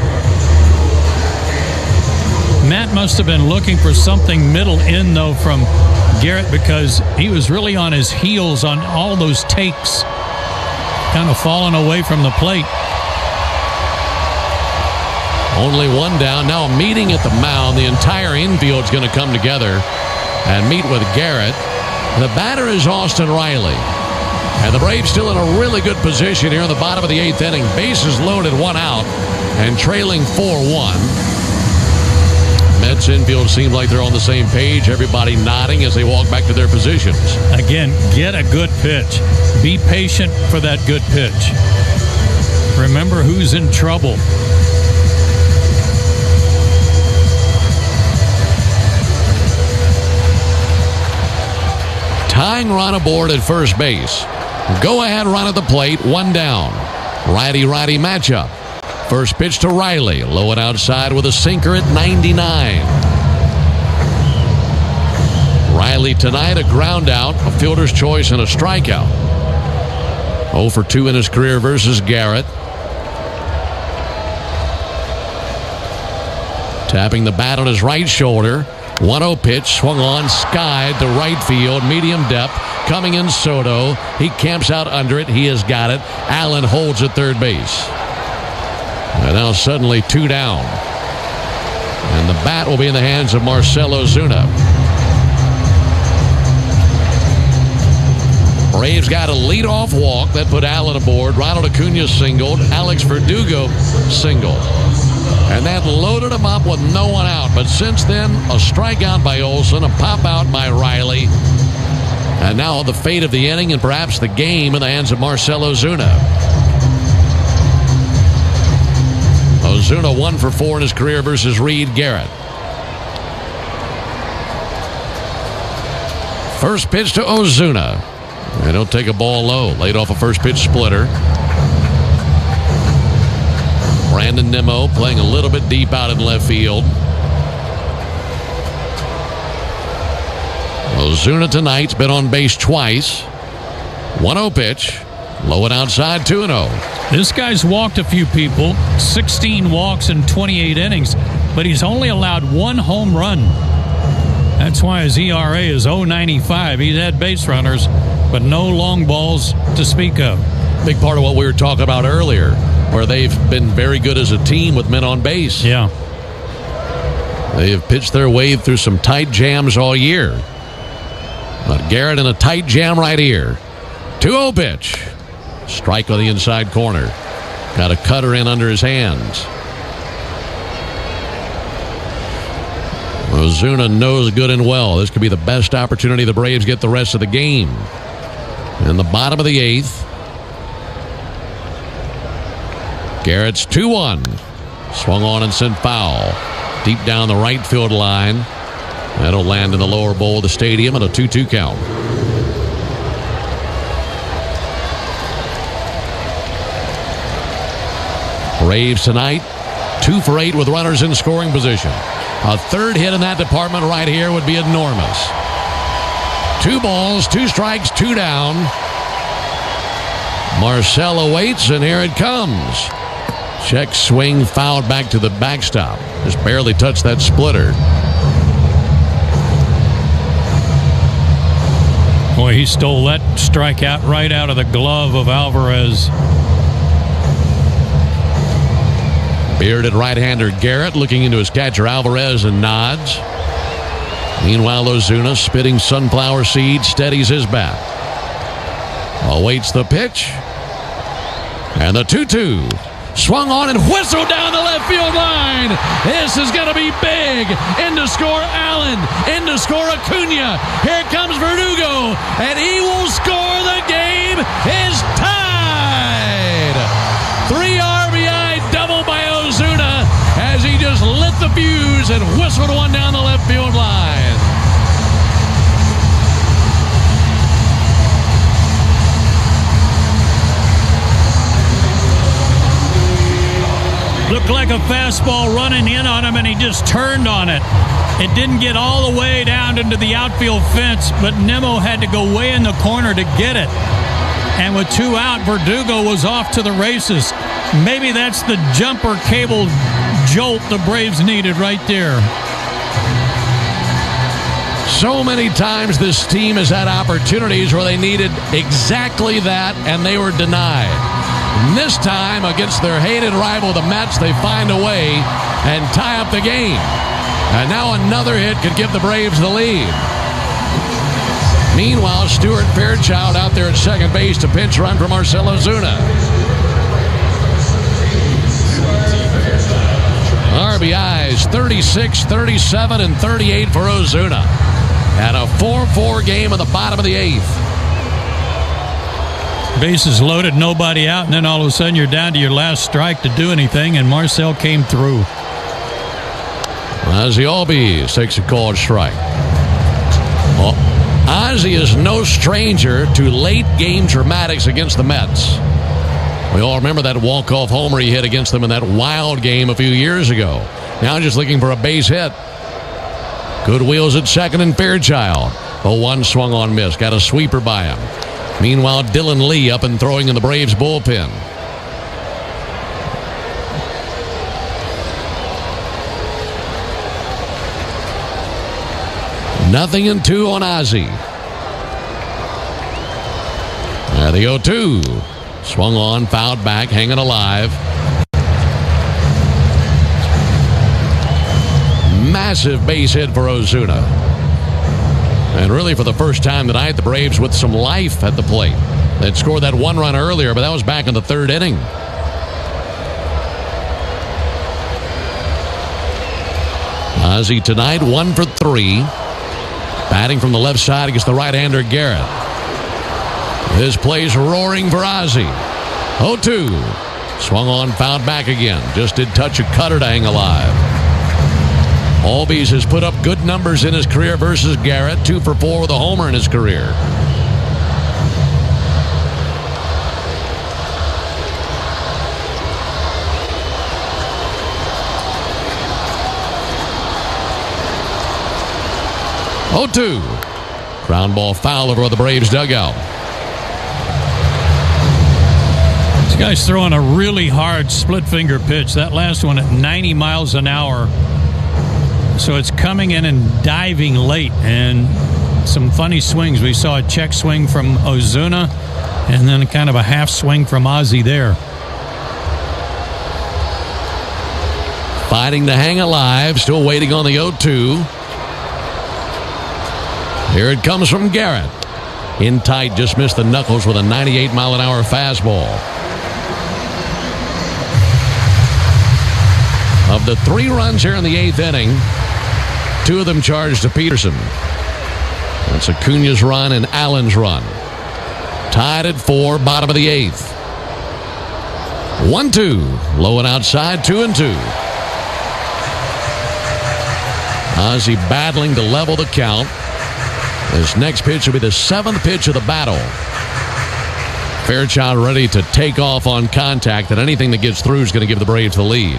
Matt must have been looking for something middle in, though, from Garrett, because he was really on his heels on all those takes, kind of falling away from the plate. Only one down. Now a meeting at the mound. The entire infield's going to come together and meet with Garrett. The batter is Austin Riley. And the Braves still in a really good position here in the bottom of the 8th inning. Bases loaded, 1 out, and trailing 4-1. Mets infield seems like they're on the same page. Everybody nodding as they walk back to their positions. Again, get a good pitch. Be patient for that good pitch. Remember who's in trouble. Tying run aboard at first base. Go ahead run at the plate, 1 down. Righty-righty matchup. First pitch to Riley. Low and outside with a sinker at 99. Riley tonight a ground out, a fielder's choice, and a strikeout. 0 for 2 in his career versus Garrett. Tapping the bat on his right shoulder. 1-0 pitch, swung on, skied to right field, medium depth. Coming in Soto. He camps out under it. He has got it. Allen holds at third base. And now suddenly 2 down. And the bat will be in the hands of Marcell Ozuna. Braves got a leadoff walk that put Allen aboard. Ronald Acuna singled. Alex Verdugo singled. And that loaded him up with no one out. But since then, a strikeout by Olson, a pop out by Riley. And now the fate of the inning and perhaps the game in the hands of Marcell Ozuna. Ozuna 1 for 4 in his career versus Reed Garrett. First pitch to Ozuna. And he'll take a ball low. Laid off a first pitch splitter. Brandon Nimmo playing a little bit deep out in left field. Ozuna tonight's been on base twice. 1-0 pitch. Low and outside, 2-0. This guy's walked a few people, 16 walks in 28 innings, but he's only allowed 1 home run. That's why his ERA is 0.95. He's had base runners, but no long balls to speak of. Big part of what we were talking about earlier, where they've been very good as a team with men on base. Yeah. They have pitched their way through some tight jams all year. But Garrett in a tight jam right here. 2-0 pitch. Strike on the inside corner. Got a cutter in under his hands. Ozuna knows good and well this could be the best opportunity the Braves get the rest of the game. In the bottom of the 8th. Garrett's 2-1. Swung on and sent foul. Deep down the right field line. That'll land in the lower bowl of the stadium at a 2-2 count. Braves tonight, 2 for 8 with runners in scoring position. A third hit in that department right here would be enormous. 2 balls, 2 strikes, 2 down. Marcell awaits, and here it comes. Check swing, fouled back to the backstop. Just barely touched that splitter. Boy, he stole that strikeout right out of the glove of Alvarez. Bearded right-hander Garrett looking into his catcher Alvarez and nods. Meanwhile, Ozuna, spitting sunflower seed, steadies his bat. Awaits the pitch. And the 2-2. Swung on and whistled down the left field line. This is going to be big. In to score Allen. In to score Acuna. Here comes Verdugo. And he will score. The game is tied. 3 RBI double by Ozuna as he just lit the fuse and whistled one down the left field line. Looked like a fastball running in on him, and he just turned on it. It didn't get all the way down into the outfield fence, but Nimmo had to go way in the corner to get it. And with 2 out, Verdugo was off to the races. Maybe that's the jumper cable jolt the Braves needed right there. So many times this team has had opportunities where they needed exactly that, and they were denied. And this time, against their hated rival, the Mets, they find a way and tie up the game. And now another hit could give the Braves the lead. Meanwhile, Stuart Fairchild out there at second base to pinch run for Marcell Ozuna. RBIs 36, 37, and 38 for Ozuna. And a 4-4 game in the bottom of the 8th. Bases loaded, nobody out, and then all of a sudden you're down to your last strike to do anything, and Marcell came through. Ozzie Albies takes a called strike. Well, Ozzie is no stranger to late game dramatics against the Mets. We all remember that walk-off homer he hit against them in that wild game a few years ago. Now just looking for a base hit. Good wheels at second and Fairchild. The 1 swung on miss. Got a sweeper by him. Meanwhile, Dylan Lee up and throwing in the Braves bullpen. Nothing in 2 on Ozzie. And the 0-2. Swung on, fouled back, hanging alive. Massive base hit for Ozuna. And really for the first time tonight, the Braves with some life at the plate. They'd scored that 1 run earlier, but that was back in the 3rd inning. Ozzie tonight 1 for 3. Batting from the left side against the right-hander Garrett. This play's roaring for Ozzie. 0-2. Swung on, fouled back again. Just did touch a cutter to hang alive. Albies has put up good numbers in his career versus Garrett. 2 for 4 with a homer in his career. Oh, 2. Ground ball foul over the Braves dugout. This guy's throwing a really hard split finger pitch. That last one at 90 miles an hour. So it's coming in and diving late, and some funny swings. We saw a check swing from Ozuna and then kind of a half swing from Ozzie there. Fighting to hang alive, still waiting on the 0-2. Here it comes from Garrett. In tight, just missed the knuckles with a 98-mile-an-hour fastball. Of the 3 runs here in the 8th inning, 2 of them charged to Peterson. That's Acuña's run and Allen's run. Tied at 4, bottom of the 8th. 1-2. Low and outside, 2-2. Ozzie battling to level the count. This next pitch will be the 7th pitch of the battle. Fairchild ready to take off on contact, and anything that gets through is going to give the Braves the lead.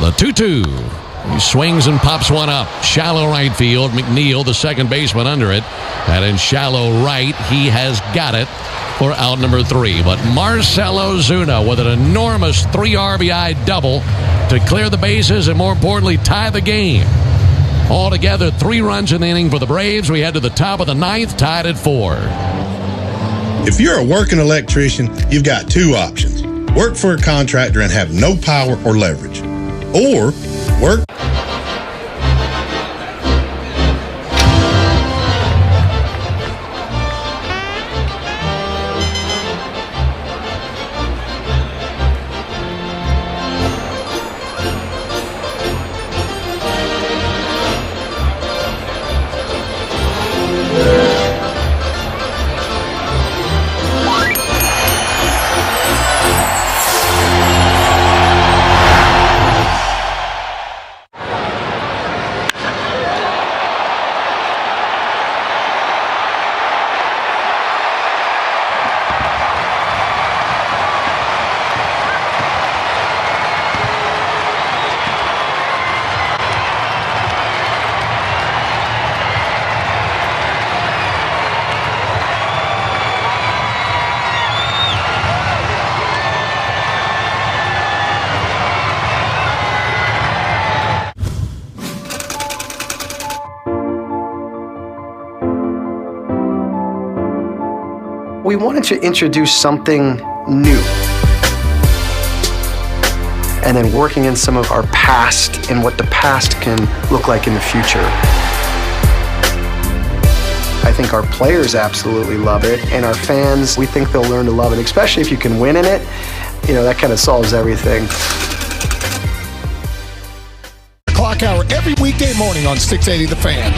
The 2-2. He swings and pops one up. Shallow right field. McNeil, the second baseman, under it. And in shallow right, he has got it for out number 3. But Marcell Ozuna with an enormous 3 RBI double to clear the bases and, more importantly, tie the game. Altogether, 3 runs in the inning for the Braves. We head to the top of the 9th, tied at 4. If you're a working electrician, you've got 2 options. Work for a contractor and have no power or leverage. Or work. We wanted to introduce something new. And then working in some of our past and what the past can look like in the future. I think our players absolutely love it, and our fans, we think they'll learn to love it, especially if you can win in it. You know, that kind of solves everything. Clock hour every weekday morning on 680 The Fan.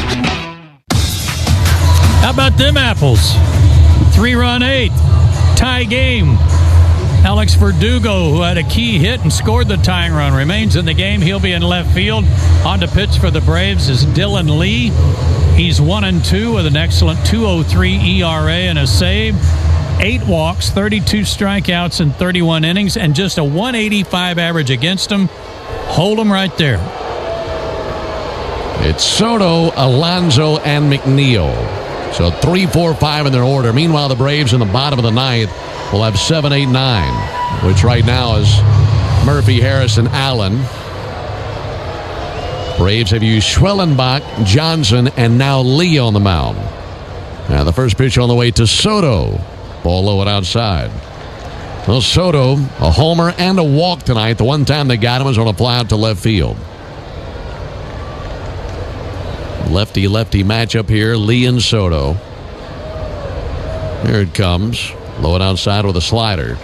How about them apples? 3-run 8th, tie game. Alex Verdugo, who had a key hit and scored the tying run, remains in the game. He'll be in left field. On to pitch for the Braves is Dylan Lee. He's 1-2 with an excellent 2.03 ERA and a save. 8 walks, 32 strikeouts in 31 innings, and just a 185 average against him. Hold him right there. It's Soto, Alonso, and McNeil. So 3, 4, 5 in their order. Meanwhile, the Braves in the bottom of the 9th will have 7, 8, 9, which right now is Murphy, Harris, and Allen. Braves have used Schwellenbach, Johnson, and now Lee on the mound. Now the first pitch on the way to Soto. Ball low and outside. Well, Soto, a homer and a walk tonight. The one time they got him was on a fly out to left field. Lefty-lefty matchup here, Lee and Soto. Here it comes. Low and outside with a slider.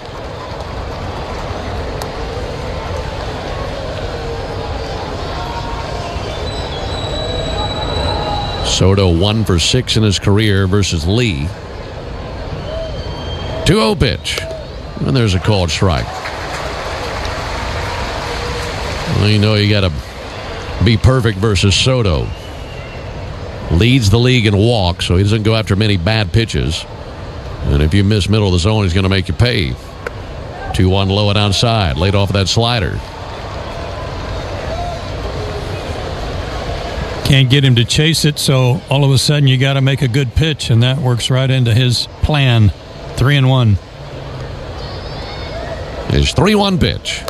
Soto 1 for 6 in his career versus Lee. 2-0 pitch. And there's a called strike. Well, you know you got to be perfect versus Soto. Leads the league in walks, so he doesn't go after many bad pitches. And if you miss middle of the zone, he's going to make you pay. 2-1 low and outside. Laid off of that slider. Can't get him to chase it, so all of a sudden you got to make a good pitch, and that works right into his plan. 3-1. His 3-1 pitch.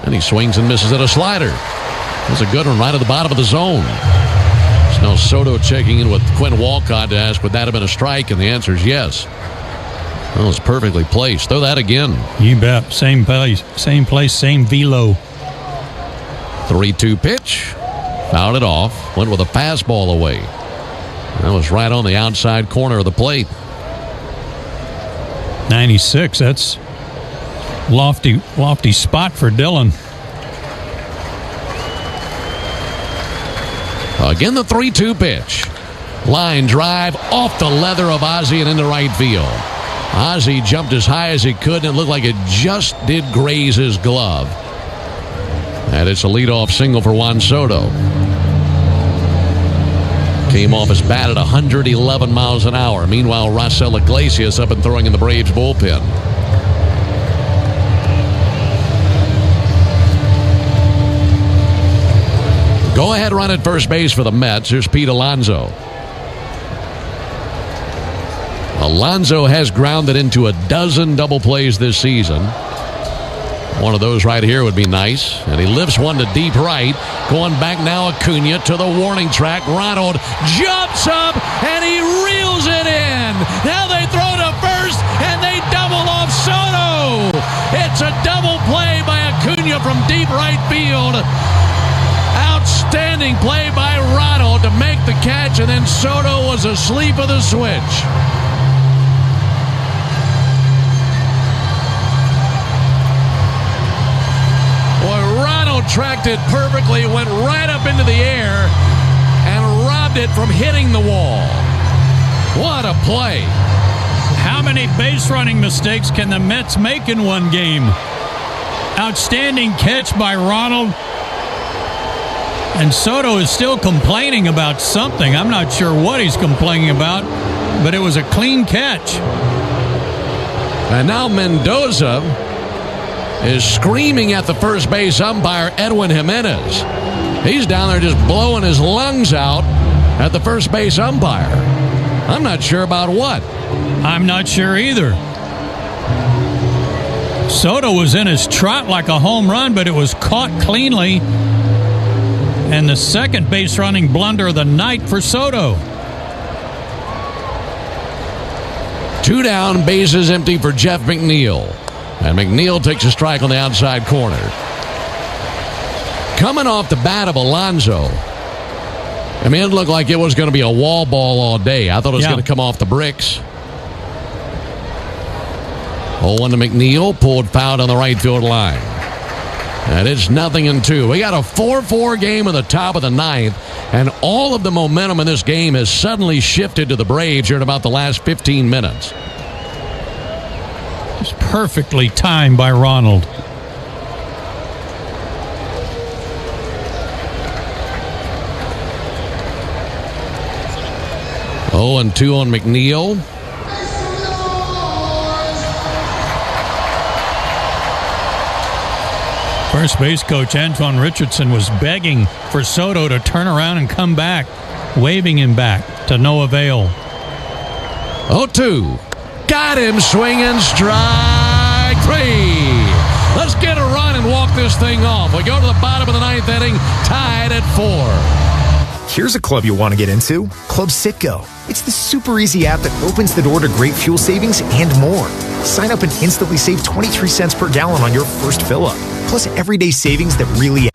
And he swings and misses at a slider. That's a good one right at the bottom of the zone. There's no Soto checking in with Quinn Walcott to ask, would that have been a strike? And the answer is yes. That was perfectly placed. Throw that again. You bet. Same place, same velo. 3-2 pitch. Fouled it off. Went with a fastball away. That was right on the outside corner of the plate. 96. That's lofty spot for Dylan. Again, the 3-2 pitch. Line drive off the leather of Ozzie and into right field. Ozzie jumped as high as he could, and it looked like it just did graze his glove. And it's a leadoff single for Juan Soto. Came off his bat at 111 miles an hour. Meanwhile, Raisel Iglesias up and throwing in the Braves bullpen. Go ahead run at first base for the Mets. Here's Pete Alonso. Alonso has grounded into a dozen double plays this season. One of those right here would be nice. And he lifts one to deep right. Going back now, Acuna to the warning track. Ronald jumps up and he reels it in. Now they throw to first and they double off Soto. It's a double play by Acuna from deep right field. Outstanding play by Ronald to make the catch, and then Soto was asleep at the switch. Boy, Ronald tracked it perfectly, went right up into the air, and robbed it from hitting the wall. What a play. How many base running mistakes can the Mets make in one game? Outstanding catch by Ronald. And Soto is still complaining about something. I'm not sure what he's complaining about, but it was a clean catch. And now Mendoza is screaming at the first base umpire, Edwin Jimenez. He's down there just blowing his lungs out at the first base umpire. I'm not sure about what. I'm not sure either. Soto was in his trot like a home run, but it was caught cleanly. And the second base running blunder of the night for Soto. 2 down, bases empty for Jeff McNeil. And McNeil takes a strike on the outside corner. Coming off the bat of Alonso. I mean, it looked like it was going to be a wall ball all day. I thought it was going to come off the bricks. 0-1 to McNeil, pulled foul on the right field line. And it's 0-2. We got a 4-4 game in the top of the ninth, and all of the momentum in this game has suddenly shifted to the Braves here in about the last 15 minutes. It's perfectly timed by Ronald. Oh, and 2 on McNeil. First base coach Antoine Richardson was begging for Soto to turn around and come back, waving him back to no avail. 0-2. Got him swinging, strike 3. Let's get a run and walk this thing off. We go to the bottom of the ninth inning, tied at 4. Here's a club you'll want to get into, Club Citgo. It's the super easy app that opens the door to great fuel savings and more. Sign up and instantly save 23 cents per gallon on your first fill-up. Plus everyday savings that really...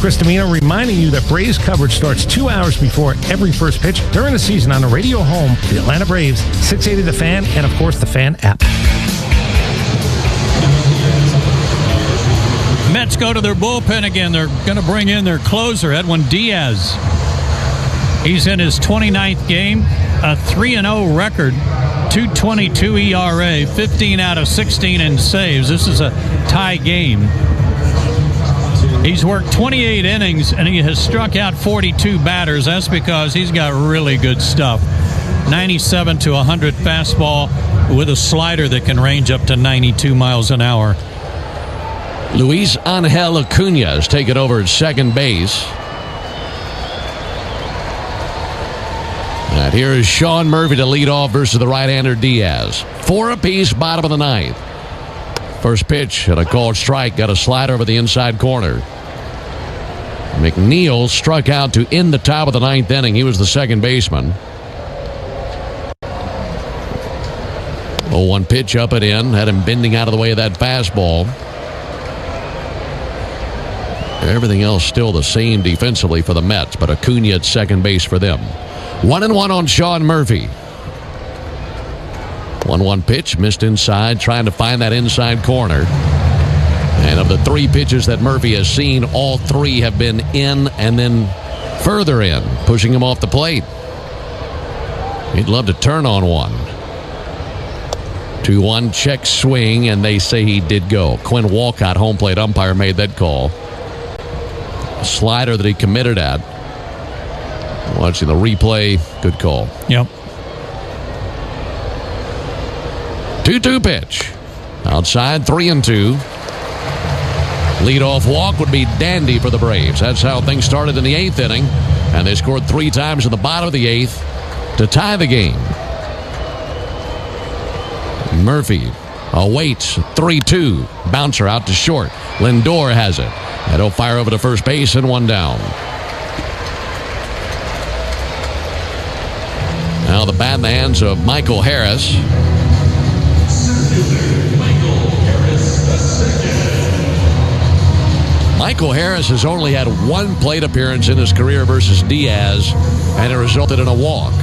Chris Domino reminding you that Braves coverage starts 2 hours before every first pitch during the season on the radio home, the Atlanta Braves, 680 The Fan, and of course the Fan app. Mets go to their bullpen again. They're going to bring in their closer, Edwin Diaz. He's in his 29th game, a 3-0 record, 2.22 ERA, 15 out of 16 in saves. This is a tie game. He's worked 28 innings, and he has struck out 42 batters. That's because he's got really good stuff. 97 to 100 fastball with a slider that can range up to 92 miles an hour. Luis Angel Acuna has taken over at second base. And here is Sean Murphy to lead off versus the right-hander Diaz. 4 apiece, bottom of the ninth. First pitch and a called strike, got a slider over the inside corner. McNeil struck out to end the top of the ninth inning. He was the second baseman. 0-1 pitch up and in, had him bending out of the way of that fastball. Everything else still the same defensively for the Mets, but Acuna at second base for them. 1-1 on Sean Murphy. 1-1 pitch, missed inside, trying to find that inside corner. And of the 3 pitches that Murphy has seen, all 3 have been in and then further in, pushing him off the plate. He'd love to turn on one. 2-1 check swing, and they say he did go. Quinn Walcott, home plate umpire, made that call. A slider that he committed at. Watching the replay, good call. Yep. 2-2 pitch. Outside, 3-2. Leadoff walk would be dandy for the Braves. That's how things started in the 8th inning. And they scored 3 times in the bottom of the 8th to tie the game. Murphy awaits 3-2. Bouncer out to short. Lindor has it. And he'll fire over to first base and 1 down. Now the bat in the hands of Michael Harris. Michael Harris has only had 1 plate appearance in his career versus Diaz, and it resulted in a walk.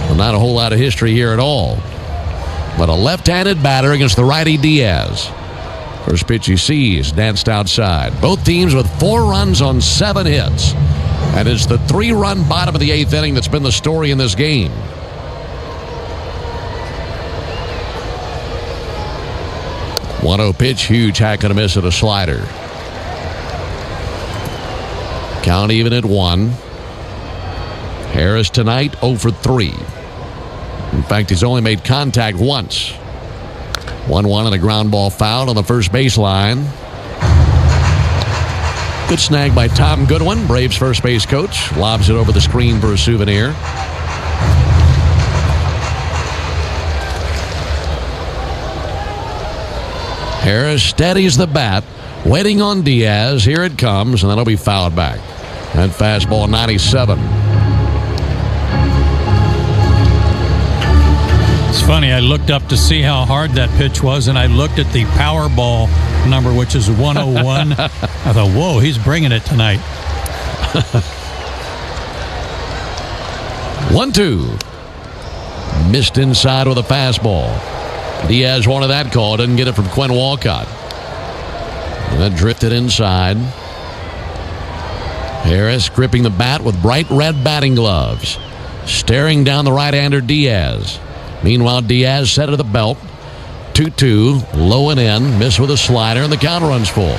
Well, not a whole lot of history here at all. But a left-handed batter against the righty Diaz. First pitch he sees, danced outside. Both teams with 4 runs on 7 hits. And it's the 3-run bottom of the 8th inning that's been the story in this game. One-0 pitch, huge hack and a miss at a slider. Count even at 1. Harris tonight 0 for 3. In fact, he's only made contact once. 1-1 and a ground ball foul on the first baseline. Good snag by Tom Goodwin, Braves first base coach. Lobs it over the screen for a souvenir. Harris steadies the bat, waiting on Diaz. Here it comes, and that'll be fouled back. That fastball 97. It's funny, I looked up to see how hard that pitch was, and I looked at the Powerball number, which is 101. I thought, whoa, he's bringing it tonight. 1-2. Missed inside with a fastball. Diaz wanted that call. Didn't get it from Quinn Walcott. And that drifted inside. Harris gripping the bat with bright red batting gloves. Staring down the right-hander Diaz. Meanwhile, Diaz set to the belt. 2-2. Low and in. Miss with a slider, and the count runs full.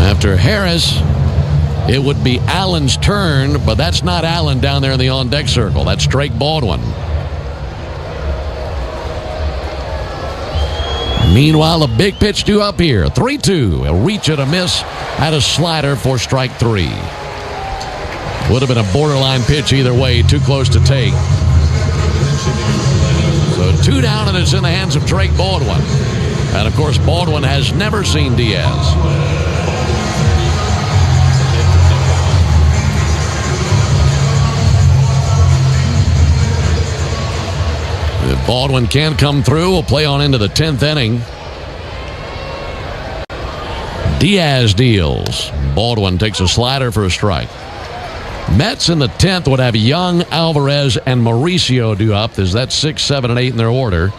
After Harris, it would be Allen's turn, but that's not Allen down there in the on-deck circle. That's Drake Baldwin. Meanwhile, a big pitch due up here. 3-2. A reach and a miss. Had a slider for strike 3. Would have been a borderline pitch either way. Too close to take. So 2 down, and it's in the hands of Drake Baldwin. And, of course, Baldwin has never seen Diaz. If Baldwin can't come through, we'll play on into the 10th inning. Diaz deals. Baldwin takes a slider for a strike. Mets in the 10th would have Young, Alvarez, and Mauricio due up. There's that 6, 7, and 8 in their order.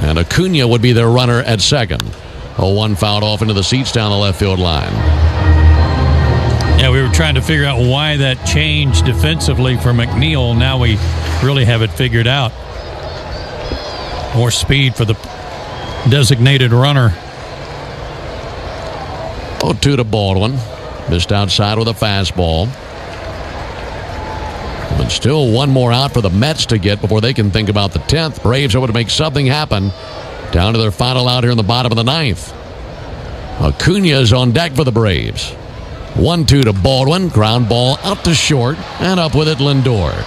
And Acuna would be their runner at second. 0-1 fouled off into the seats down the left field line. Yeah, we were trying to figure out why that changed defensively for McNeil. Now we really have it figured out. More speed for the designated runner. 0-2 to Baldwin. Missed outside with a fastball. But still one more out for the Mets to get before they can think about the 10th. Braves are able to make something happen down to their final out here in the bottom of the 9th. Acuna is on deck for the Braves. 1-2 to Baldwin. Ground ball out to short. And up with it, Lindor.